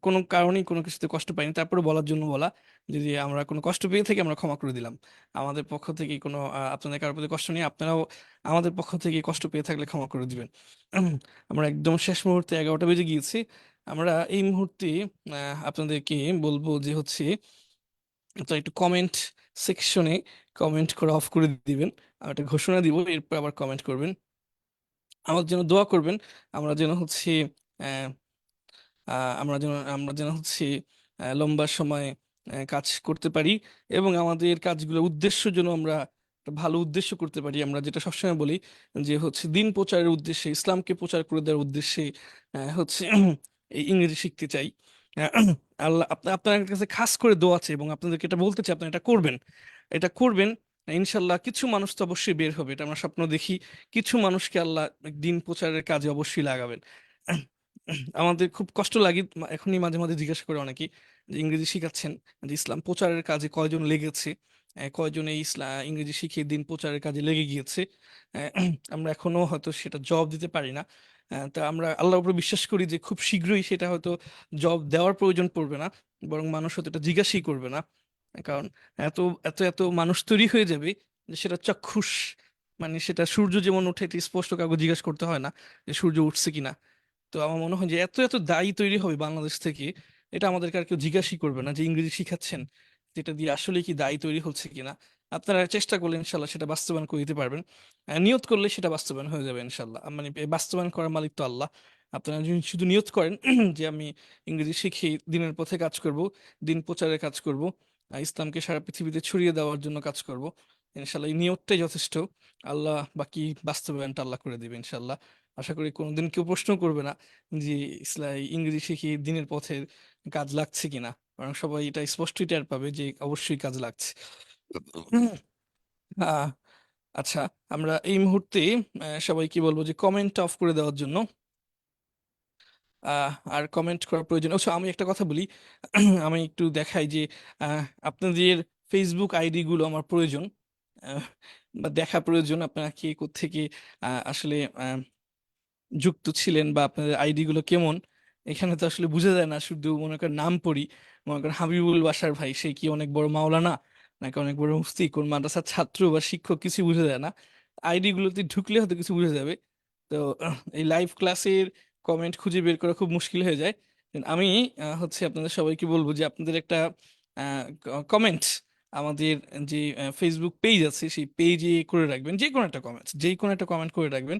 কোনো কারণেই কোনো কিছুতে কষ্ট পাইনি। তারপরে বলার জন্য বলা, যদি আমরা কোনো কষ্ট পেয়ে থাকি আমরা ক্ষমা করে দিলাম। আমাদের পক্ষ থেকে কোনো আপনাদের কারোর প্রতি কষ্ট নেই, আপনারাও আমাদের পক্ষ থেকে কষ্ট পেয়ে থাকলে ক্ষমা করে দিবেন। আমরা একদম শেষ মুহূর্তে, 11টা বেজে গিয়েছি। আমরা এই মুহূর্তে আপনাদেরকে বলবো যে হচ্ছে, তো একটু কমেন্ট সেকশনে কমেন্ট করে অফ করে দিবেন। আমি একটা ঘোষণা দিব, এরপর আবার কমেন্ট করবেন। আমাদের জন্য দোয়া করবেন, আমরা যেন হচ্ছে আমরা যেন হচ্ছে লম্বা সময় কাজ করতে পারি, এবং আমাদের কাজগুলো উদ্দেশ্য যেন আমরা একটা ভালো উদ্দেশ্য করতে পারি। আমরা যেটা সবসময় বলি যে হচ্ছে দিন প্রচারের উদ্দেশ্যে, ইসলামকে প্রচার করে দেওয়ার উদ্দেশ্যে হচ্ছে এই ইংরেজি শিখতে চাই। আহ, আল্লাহ আপনার কাছে খাস করে দোয়া আছে, এবং আপনাদেরকে এটা বলতে চাই, আপনারা এটা করবেন, এটা করবেন। ইনশাল্লাহ কিছু মানুষ তো অবশ্যই বের হবে, এটা আমরা স্বপ্ন দেখি। কিছু মানুষকে আল্লাহ দিন প্রচারের কাজে অবশ্যই লাগাবেন। আমাদের খুব কষ্ট লাগে, এখনই মাঝে মাঝে জিজ্ঞাসা করে অনেকেই যে ইংরেজি শিখাচ্ছেন, যে ইসলাম প্রচারের কাজে কয়জন লেগেছে, কয়জন এই ইংরেজি শিখিয়ে দিন প্রচারের কাজে লেগে গিয়েছে। আহ, আমরা এখনো হয়তো সেটা জবাব দিতে পারি না। তা আমরা আল্লাহর উপর বিশ্বাস করি যে খুব শীঘ্রই সেটা হয়তো জবাব দেওয়ার প্রয়োজন পড়বে না, বরং মানুষ হয়তো এটা জিজ্ঞাসাই করবে না। কারণ এত এত এত মানুষ তৈরি হয়ে যাবে যে সেটা চাক্ষুষ, মানে সেটা সূর্য যেমন ওঠে এটা স্পষ্ট কাউকে জিজ্ঞাসা করতে হয় না যে সূর্য উঠছে কিনা। তো আমার মনে হয় যে এত এত দায়ী তৈরি হবে বাংলাদেশ থেকে, এটা আমাদেরকে আর কেউ জিজ্ঞাসাই করবে না যে ইংরেজি শিখাচ্ছেন যেটা দিয়ে আসলে কি দায়ী তৈরি হচ্ছে কিনা। আপনারা চেষ্টা করলে ইনশাল্লাহ সেটা বাস্তবায়ন করে দিতে পারবেন। নিয়ত করলে সেটা বাস্তবায়ন হয়ে যাবে ইনশাল্লাহ। মানে এই বাস্তবায়ন করার মালিক তো আল্লাহ। আপনারা যদি শুধু নিয়ত করেন যে আমি ইংরেজি শিখে দিনের পথে কাজ করব, দিন প্রচারের কাজ করব, ইসলামকে সারা পৃথিবীতে ছড়িয়ে দেওয়ার জন্য কাজ করব, ইনশাল্লাহ এই নিয়তটাই যথেষ্ট। আল্লাহ বাকি বাস্তবায়নটা আল্লাহ করে দিবে ইনশাল্লাহ। আশা করি কোনোদিন কেউ প্রশ্ন করবে না যে ইংরেজি শিখে দিনের পথে কাজ লাগছে কিনা, কারণ সবাই এটা স্পষ্টই টের পাবে যে অবশ্যই কাজ লাগছে। আহ আচ্ছা, আমরা এই মুহূর্তে সবাইকে বলবো যে কমেন্ট অফ করে দেওয়ার জন্য। আর কমেন্ট করার প্রয়োজন, অবশ্য আমি একটা কথা বলি, আমি একটু দেখাই যে আহ, আপনাদের ফেসবুক আইডি গুলো আমার প্রয়োজন, আহ, বা দেখা প্রয়োজন। আপনারা কে কোত্থেকে আসলে যুক্ত ছিলেন, বা আপনাদের আইডি গুলো কেমন। এখানে তো আসলে বোঝা যায় না, শুধু মনে করেন নাম পড়ি, মনে করেন হাবিবুল বাসার ভাই, সে কি অনেক বড় মাওলানা নাকি অনেক বড় মুফতি, কোন মাদ্রাসার ছাত্র বা শিক্ষক, কিছু বোঝা যায় না। আইডি গুলোতে ঢুকলে হয়তো কিছু বোঝা যাবে। তো এই লাইভ ক্লাসের কমেন্ট খুঁজে বের করা খুব মুশকিল হয়ে যায়। আমি হচ্ছে আপনাদের সবাইকে বলবো যে আপনাদের একটা কমেন্ট আমাদের যে ফেসবুক পেজ আছে সেই পেজে করে রাখবেন, যে কোনো একটা কমেন্ট, যে কোনো একটা কমেন্ট করে রাখবেন।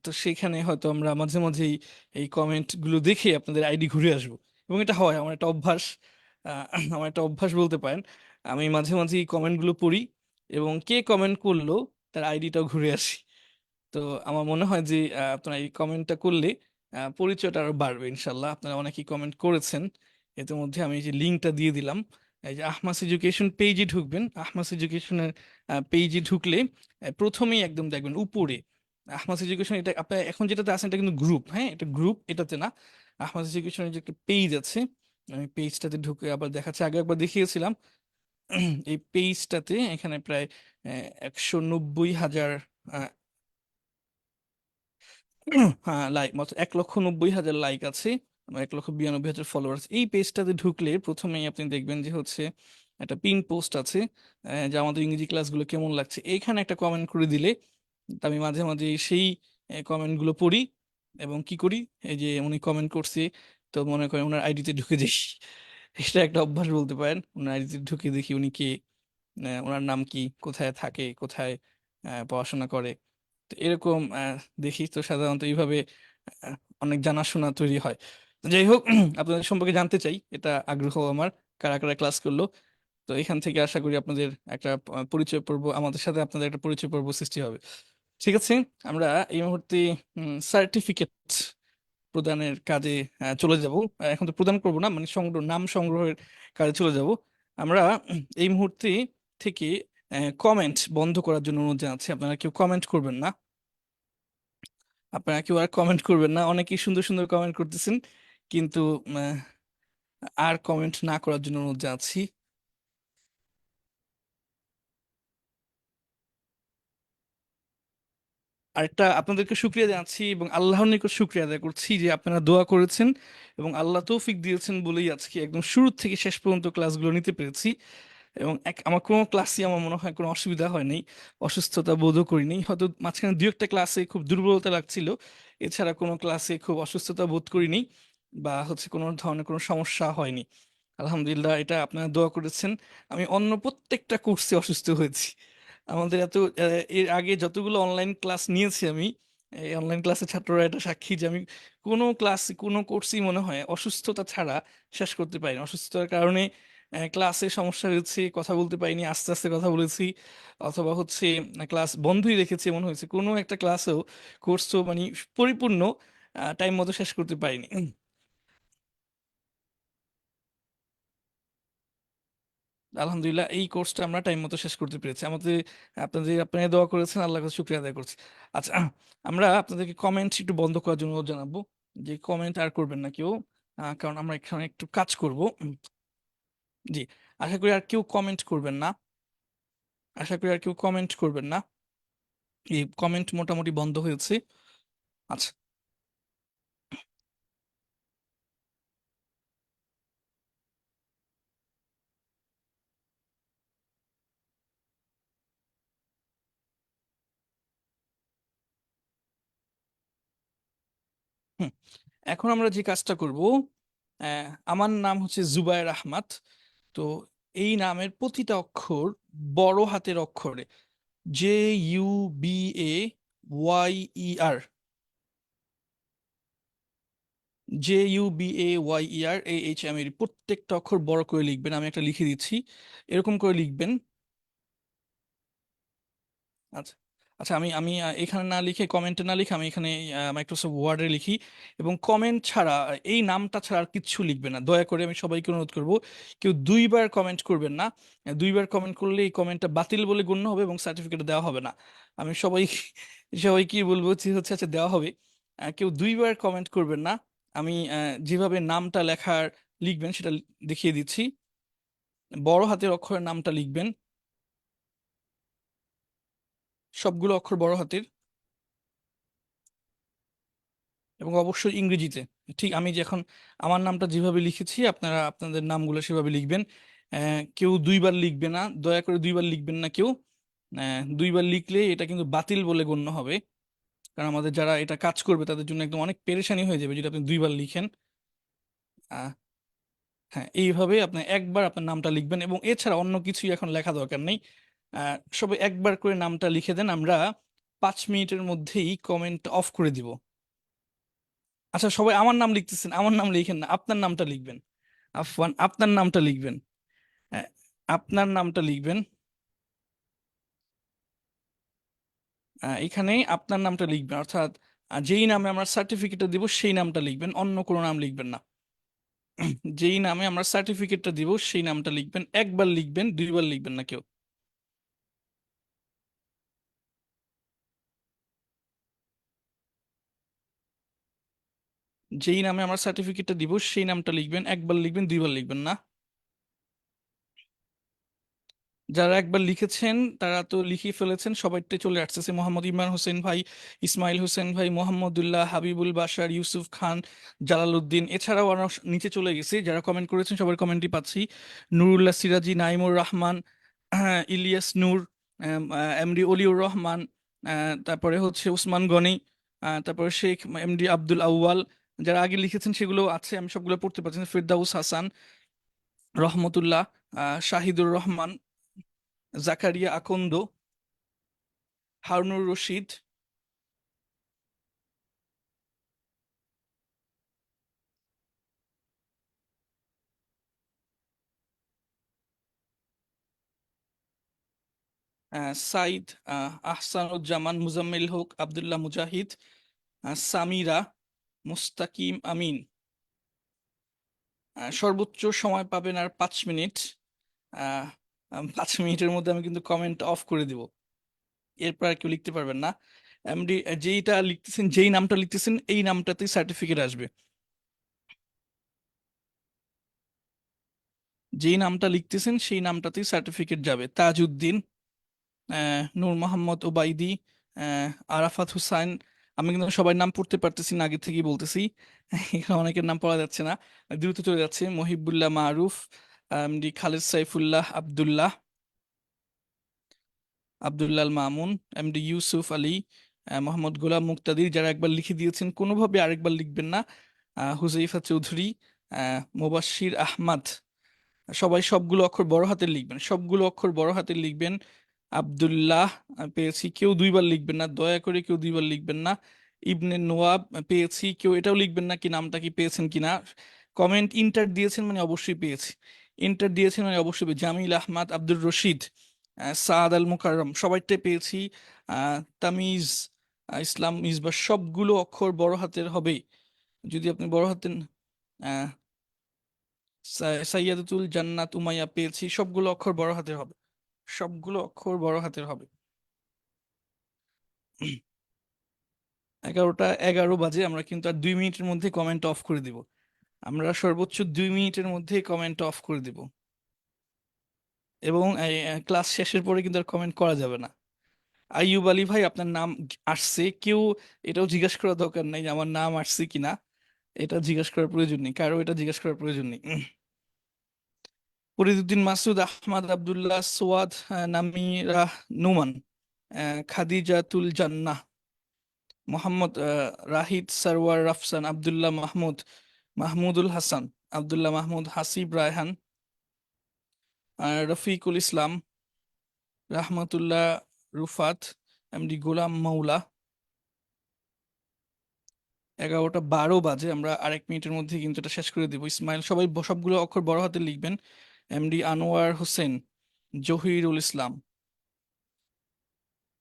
তো সেখানে হয়তো আমরা মাঝে মাঝেই এই কমেন্ট গুলো দেখে আপনাদের আইডি ঘুরে আসবো। এবং এটা হয় আমার একটা অভ্যাস, আহ, আমার একটা অভ্যাস বলতে পারেন। আমি মাঝে মাঝে এই কমেন্ট গুলো পড়ি, এবং কে কমেন্ট করলো তার আইডিটাও ঘুরে আসি। তো আমার মনে হয় যে আপনারা এই কমেন্টটা করলে পরিচয়টা আরো বাড়বে ইনশাল্লাহ। আপনারা অনেকেই কমেন্ট করেছেন, এর মধ্যে আমি এই যে লিঙ্কটা দিয়ে দিলাম। এই যে আহমাস এডুকেশন পেজে ঢুকবেন, আহমাস এডুকেশনের পেজে ঢুকলে প্রথমেই একদম দেখবেন উপরে আহমাস এডুকেশন। এটা আপনার এখন যেটাতে আছেন এটা কিন্তু গ্রুপ, হ্যাঁ এটা গ্রুপ, এটাতে না। আহমাস এডুকেশনের যে একটা পেজ আছে, আমি পেজটাতে ঢুকে আবার দেখাচ্ছি, আগে একবার দেখিয়েছিলাম। এই পেজটাতে এখানে প্রায় 190,000, হ্যাঁ লাইক মত 1,90,000 লাইক আছে, 1,92,000 ফলোয়ার্স। এই পেজটাতে ঢুকলে প্রথমেই আপনি দেখবেন যে হচ্ছে একটা পিন পোস্ট আছে, যে আমাদের ইংরেজি ক্লাসগুলো কেমন লাগছে। এইখানে একটা কমেন্ট করে দিলে তা আমি মাঝে মাঝে সেই কমেন্ট গুলো পড়ি, এবং কি করি, এই যে উনি কমেন্ট করছে, তো মনে করেন ওনার আইডিতে ঢুকে যাই। এটা একটা অভ্যাস বলতে পারেন, ওনার আইডিতে ঢুকে দেখি উনি কে, ওনার নাম কি, কোথায় থাকে, কোথায় পড়াশোনা করে। তো এরকম দেখি তো সাধারণত এইভাবে আহ, অনেক জানাশোনা তৈরি হয়। তো যাই হোক, আপনাদের সম্পর্কে জানতে চাই, এটা আগ্রহ আমার, কারা কারা ক্লাস করলো। তো এখান থেকে আশা করি আপনাদের একটা পরিচয় পর্ব, আমাদের সাথে আপনাদের একটা পরিচয় পর্ব সৃষ্টি হবে। ঠিক আছে, আমরা এই মুহূর্তে সার্টিফিকেট প্রদানের কাজে চলে যাব। এখন তো প্রদান করব না, মানে সংগ্রহ, নাম সংগ্রহের কাজে চলে যাব আমরা। এই মুহূর্তে থেকে কমেন্ট বন্ধ করার জন্য অনুরোধ জানাচ্ছি, আপনারা কেউ কমেন্ট করবেন না। আপনারা কেউ আর কমেন্ট করবেন না, অনেকেই সুন্দর সুন্দর কমেন্ট করতেছেন, কিন্তু আহ, আর কমেন্ট না করার জন্য অনুরোধ জানাচ্ছি। আরেকটা আপনাদেরকে শুক্রিয়া জানাচ্ছি এবং আল্লাহর নিকট শুক্রিয়া আদায় করছি যে আপনারা দোয়া করেছেন এবং আল্লাহ তৌফিক দিয়েছেন বলেই আজকে একদম শুরু থেকে শেষ পর্যন্ত ক্লাসগুলো নিতে পেরেছি। এবং আমার কোনো ক্লাসই আমার মনে হয় কোনো অসুবিধা হয়নি, অসুস্থতা বোধও করিনি। হয়তো মাঝখানে দু একটা ক্লাসে খুব দুর্বলতা লাগছিল, এছাড়া কোনো ক্লাসে খুব অসুস্থতা বোধ করিনি বা হচ্ছে কোনো ধরনের কোনো সমস্যা হয়নি। আলহামদুলিল্লাহ, এটা আপনারা দোয়া করেছেন। আমি অন্য প্রত্যেকটা কোর্সে অসুস্থ হয়েছি। আমাদের এত এর আগে যতগুলো অনলাইন ক্লাস নিয়েছি আমি, এই অনলাইন ক্লাসের ছাত্ররা এটা সাক্ষী যে আমি কোনো ক্লাস কোনো কোর্সই মনে হয় অসুস্থতা ছাড়া শেষ করতে পারিনি। অসুস্থতার কারণে ক্লাসে সমস্যা হয়েছে, কথা বলতে পারিনি, আস্তে আস্তে কথা বলেছি, অথবা হচ্ছে ক্লাস বন্ধই রেখেছি মনে হয়েছে। কোনো একটা ক্লাসেও কোর্সও মানে পরিপূর্ণ টাইম মতো শেষ করতে পারিনি। আলহামদুলিল্লাহ, এই কোর্সটা আমরা টাইম মতো শেষ করতে পেরেছি। আমাদের আপনারা দোয়া করেছেন, আল্লাহর কাছে শুকরিয়া আদায় করছি। আচ্ছা, আমরা আপনাদেরকে কমেন্ট একটু বন্ধ করার জন্য অনুরোধ জানাবো, যে কমেন্ট আর করবেন না কেউ, কারণ আমরা এখানে একটু কাজ করব। জি, আশা করি আর কেউ কমেন্ট করবেন না, আশা করি আর কেউ কমেন্ট করবেন না। এই কমেন্ট মোটামুটি বন্ধ হয়েছে। আচ্ছা। হুম, এখন আমরা যে কাজটা করব, আমার নাম হচ্ছে জুবায়ের আহমদ। তো এই নামের প্রতিটা অক্ষর বড় হাতের অক্ষরে, JUBAYER, JUBAYER প্রত্যেকটা অক্ষর বড় করে লিখবেন। আমি একটা লিখে দিচ্ছি, এরকম করে লিখবেন। আচ্ছা, আচ্ছা, আমি আমি এখানে না লিখে, কমেন্টে না লিখে, আমি এখানে মাইক্রোসফট ওয়ার্ডে লিখি। এবং কমেন্ট ছাড়া, এই নামটা ছাড়া আর কিচ্ছু লিখবে না দয়া করে, আমি সবাইকে অনুরোধ করব। কেউ দুইবার কমেন্ট করবেন না। দুইবার কমেন্ট করলে এই কমেন্টটা বাতিল বলে গণ্য হবে এবং সার্টিফিকেট দেওয়া হবে না। আমি সবাইকে বলবো যে হচ্ছে আচ্ছা দেওয়া হবে। কেউ দুইবার কমেন্ট করবেন না। আমি যেভাবে নামটা লেখার লিখবেন সেটা দেখিয়ে দিচ্ছি। বড় হাতের অক্ষরের নামটা লিখবেন, সবগুলো অক্ষর বড় হাতের, এবং অবশ্যই ইংরেজিতে। ঠিক আমি যে এখন আমার নামটা যেভাবে লিখেছি আপনারা আপনাদের নামগুলো সেভাবে লিখবেন। কেউ দুইবার লিখবে না, দয়া করে দুইবার লিখবেন না কেউ। দুইবার লিখলে এটা কিন্তু বাতিল বলে গণ্য হবে, কারণ আমাদের যারা এটা কাজ করবে তাদের জন্য একদম অনেক পেরেশানি হয়ে যাবে যদি আপনি দুইবার লিখেন। আহ, হ্যাঁ, এইভাবে আপনি একবার আপনার নামটা লিখবেন এবং এছাড়া অন্য কিছুই এখন লেখা দরকার নেই। সবাই একবার করে নামটা লিখে দেন, আমরা 5 মিনিটের মধ্যেই কমেন্ট অফ করে দিব। আচ্ছা, সবাই আমার নাম লিখতেছেন, আমার নাম লিখেন না, আপনার নামটা লিখবেন। আফওয়ান, আপনার নামটা লিখবেন। হ্যাঁ, আপনার নামটা লিখবেন। এখানে আপনার নামটা লিখবেন, অর্থাৎ যেই নামে আমরা সার্টিফিকেটটা দিব সেই নামটা লিখবেন, অন্য কোনো নাম লিখবেন না। যেই নামে আমরা সার্টিফিকেটটা দিব সেই নামটা লিখবেন, একবার লিখবেন, দুইবার লিখবেন না কেউ। যেই নামে আমরা সার্টিফিকেটটা দিব সেই নামটা লিখবেন, একবার লিখবেন, দুইবার লিখবেন না। যারা একবার লিখেছেন তারা তো লিখিয়ে ফেলেছেন, সবাইতে চলে আসতেছে। মোহাম্মদ ইমরান হোসেন ভাই, ইসমাইল হোসেন ভাই, মোহাম্মদুল্লাহ, হাবিবুল বাশার, ইউসুফ খান, জালালউদ্দিন, এছাড়াও আরো নিচে চলে গেছে যারা কমেন্ট করেছেন, সবার কমেন্টই পাচ্ছি। নুরুল্লাহ সিরাজি, নাইমুর রহমান, ইলিয়াস নূর, এমডি অলিউর রহমান, তারপরে হচ্ছে উসমান গনি, তারপরে শেখ এমডি আব্দুল আউয়াল। যারা আগে লিখেছেন সেগুলো আছে, আমি সবগুলো পড়তে পারছি না। ফেরদাউস হাসান, রহমতুল্লাহ, শাহিদুর রহমান, জাকারিয়া আকন্দ, হারুনুর রশিদ, সাইদ, আহসানুজ্জামান, মুজাম্মিল হক, আব্দুল্লাহ মুজাহিদ, সামিরা, মুস্তাকিম আমিন। সর্বোচ্চ সময় পাবেন আর 5 মিনিট। 5 মিনিটের মধ্যে আমি কিন্তু কমেন্ট অফ করে দিব, এরপর আর কেউ লিখতে পারবেন না। এমডি যেইটা লিখতেছেন, যেই নামটা লিখতেছেন এই নামটাতেই সার্টিফিকেট আসবে। যেই নামটা লিখতেছেন সেই নামটাতেই সার্টিফিকেট যাবে। তাজউদ্দিন, নূর মোহাম্মদ ওবাইদি, আরাফাত হুসাইন। আমি কিন্তু সবার নাম পড়তে পারতেছি না, আগে থেকেই বলতেছি। এখানে অনেকের নাম পড়া যাচ্ছে না, দ্রুত চলে যাচ্ছে। মহিবুল্লাহ মারুফ, এমডি খালেদ সাইফুল্লাহ আব্দুল্লাহ, আব্দুল্লাহ আল মামুন, এমডি ইউসুফ আলী, মোহাম্মদ গোলাম মুক্তাদির, যারা একবার লিখে দিয়েছেন কোনোভাবে আরেকবার লিখবেন না। হুজাইফা চৌধুরী, মোবাশ্বির আহমদ। সবাই সবগুলো অক্ষর বড় হাতের লিখবেন, সবগুলো অক্ষর বড় হাতের লিখবেন। আব্দুল্লাহ পেয়েছি, কেউ দুইবার লিখবেন না, দয়া করে কেউ দুইবার লিখবেন না। ইবনে নোয়াব পেয়েছি, কেউ এটাও লিখবেন না কি নামটা কি পেয়েছেন কিনা। কমেন্ট ইন্টার দিয়েছেন মানে অবশ্যই পেয়েছি, ইন্টার দিয়েছেন মানে অবশ্যই জামিল আহমদ, আব্দুর রশিদ, সাদ আল মুকাররম, সবাইটাই পেয়েছি। তামিজ, ইসলাম মিসবা, সবগুলো অক্ষর বড় হাতের হবে। যদি আপনি বড় হাতের আহ সাইয়াদাতুল জান্নাত উমাইয়া পেয়েছি, সবগুলো অক্ষর বড় হাতের হবে, সবগুলো অক্ষর বড় হাতের হবে। 11টা 11 বাজে, আমরা কিন্তু আর 2 মিনিটের মধ্যে কমেন্ট অফ করে দিব। আমরা সর্বোচ্চ 2 মিনিটের মধ্যে কমেন্ট অফ করে দিব। এবং ক্লাস শেষের পরে কিন্তু আর কমেন্ট করা যাবে না। আইয়ুব আলী ভাই, আপনার নাম আসছে, কেউ এটাও জিজ্ঞাসা করার দরকার নাই যে আমার নাম আসছে কিনা। এটা জিজ্ঞাসা করার প্রয়োজন নেই, কারো এটা জিজ্ঞাসা করার প্রয়োজন নেই। ফরিদউদ্দিন মাসুদ, আহমদ আব্দুল্লাহ, সোয়াদ, নামিরা নোমান, খাদিজাতুল জান্নাহ, মোহাম্মদ রাহিদ সারওয়ার রাফসান, আব্দুল্লাহ মাহমুদ, মাহমুদুল হাসান, আব্দুল্লাহ মাহমুদ, হাসিব রায়হান, রফিকুল ইসলাম, রাহমাতুল্লাহ, রুফাত, এমডি গোলাম মাওলা। 11টা 12 বাজে, আমরা আরেক মিনিটের মধ্যে কিন্তু এটা শেষ করে দিব। ইসমাইল, সবাই সবগুলো অক্ষর বড় হাতে লিখবেন। এমডি আনোয়ার হোসেন, জহিরুল ইসলাম,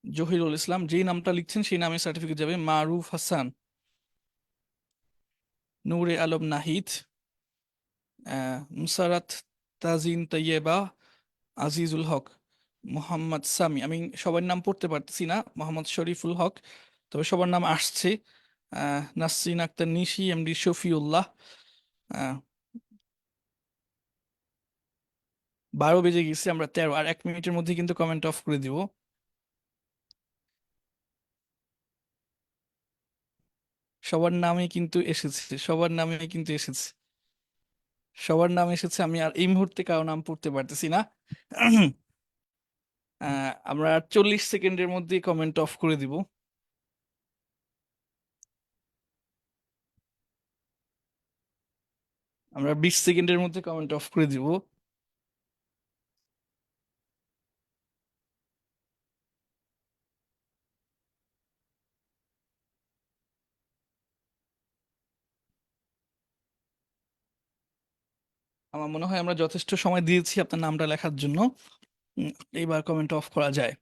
জহিরুল ইসলাম, যেই নামটা লিখছেন সেই নামে সার্টিফিকেট যাবে। মারুফ হাসান, নূরে আলম নাহিদ, মুসারাত তাজিন তৈয়বা, আজিজুল হক, মোহাম্মদ সামি। আমি সবার নাম পড়তে পারতেছি না, মোহাম্মদ শরীফুল হক, তবে সবার নাম আসছে। নাসরিন আক্তার নিশি, এমডি শফিউল্লাহ। আহ 12 বেজে গেছে, আমরা 13 আর 1 মিনিটের মধ্যে কিন্তু কমেন্ট অফ করে দিব। সবার নামে কিন্তু এসেছে, সবার নামে কিন্তু এসেছে, সবার নাম এসেছে। আমি আর এই মুহূর্তে কারো নাম পড়তে পারতেছি না। আমরা আর 40 সেকেন্ডের মধ্যে কমেন্ট অফ করে দিব। আমরা 20 সেকেন্ডের মধ্যে কমেন্ট অফ করে দিব। আমার মনে হয় আমরা যথেষ্ট সময় দিয়েছি আপনার নামটা লেখার জন্য। উম, এইবার কমেন্ট অফ করা যায়।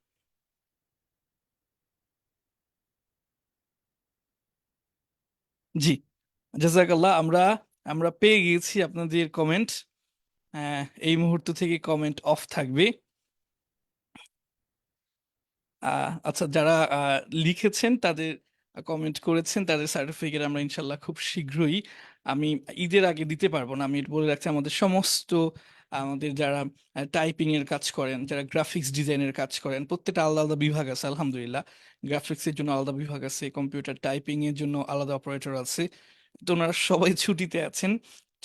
জি, জাজাকাল্লাহ। আমরা আমরা পেয়ে গিয়েছি আপনাদের কমেন্ট। এই মুহূর্ত থেকে কমেন্ট অফ থাকবে। আচ্ছা, যারা লিখেছেন, তাদের কমেন্ট করেছেন, তাদের সার্টিফিকেট আমরা ইনশাল্লাহ খুব শীঘ্রই, আমি ঈদের আগে দিতে পারবো না, আমি এটা বলে রাখছি। আমাদের সমস্ত, আমাদের যারা টাইপিং এর কাজ করেন, যারা গ্রাফিক্স ডিজাইনের কাজ করেন, প্রত্যেকটা আলাদা আলাদা বিভাগ আছে আলহামদুলিল্লাহ। গ্রাফিক্স এর জন্য আলাদা বিভাগ আছে, কম্পিউটার টাইপিং এর জন্য আলাদা অপারেটর আছে। তো ওনারা সবাই ছুটিতে আছেন।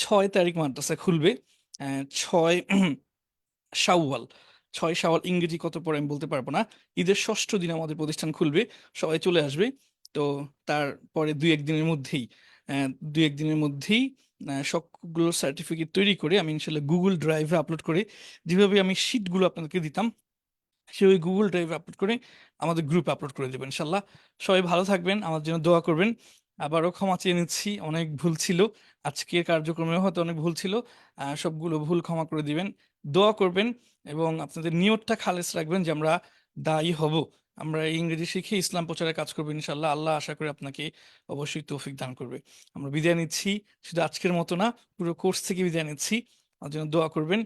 6 তারিখ মাদ্রাসা খুলবে। 6 শাওয়াল, 6 শাওয়াল ইংরেজি কত পরে আমি বলতে পারবো না। ঈদের ষষ্ঠ দিন আমাদের প্রতিষ্ঠান খুলবে, সবাই চলে আসবে। তো তারপরে 2-1 দিনের মধ্যেই, আহ, 2-1 দিনের মধ্যেই সবগুলো সার্টিফিকেট তৈরি করে আমি ইনশাল্লাহ গুগল ড্রাইভে আপলোড করে, যেভাবে আমি শিটগুলো আপনাদেরকে দিতাম, সে ওই গুগল ড্রাইভে আপলোড করে আমাদের গ্রুপে আপলোড করে দেবেন ইনশাল্লাহ। সবাই ভালো থাকবেন, আমার জন্য দোয়া করবেন। আবারও ক্ষমা চেয়ে নিচ্ছি, অনেক ভুল ছিল, আজকের কার্যক্রমে হয়তো অনেক ভুল ছিল। সবগুলো ভুল ক্ষমা করে দিবেন, দোয়া করবেন, এবং আপনাদের নিয়তটা খালেস রাখবেন যে আমরা দায়ী হব, আমরা এই ইংরেজি শিখে ইসলাম প্রচারের কাজ করবো ইনশাল্লাহ। আল্লাহ আশা করে আপনাকে অবশ্যই তৌফিক দান করবে। আমরা বিদায় নিচ্ছি, শুধু আজকের মতো না, পুরো কোর্স থেকে বিদায় নিচ্ছি। আমার জন্য দোয়া করবেন।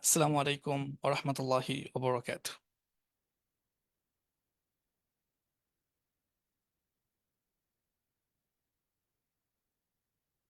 আসসালামু আলাইকুম ওয়া রাহমাতুল্লাহি ওয়া বারাকাতুহু।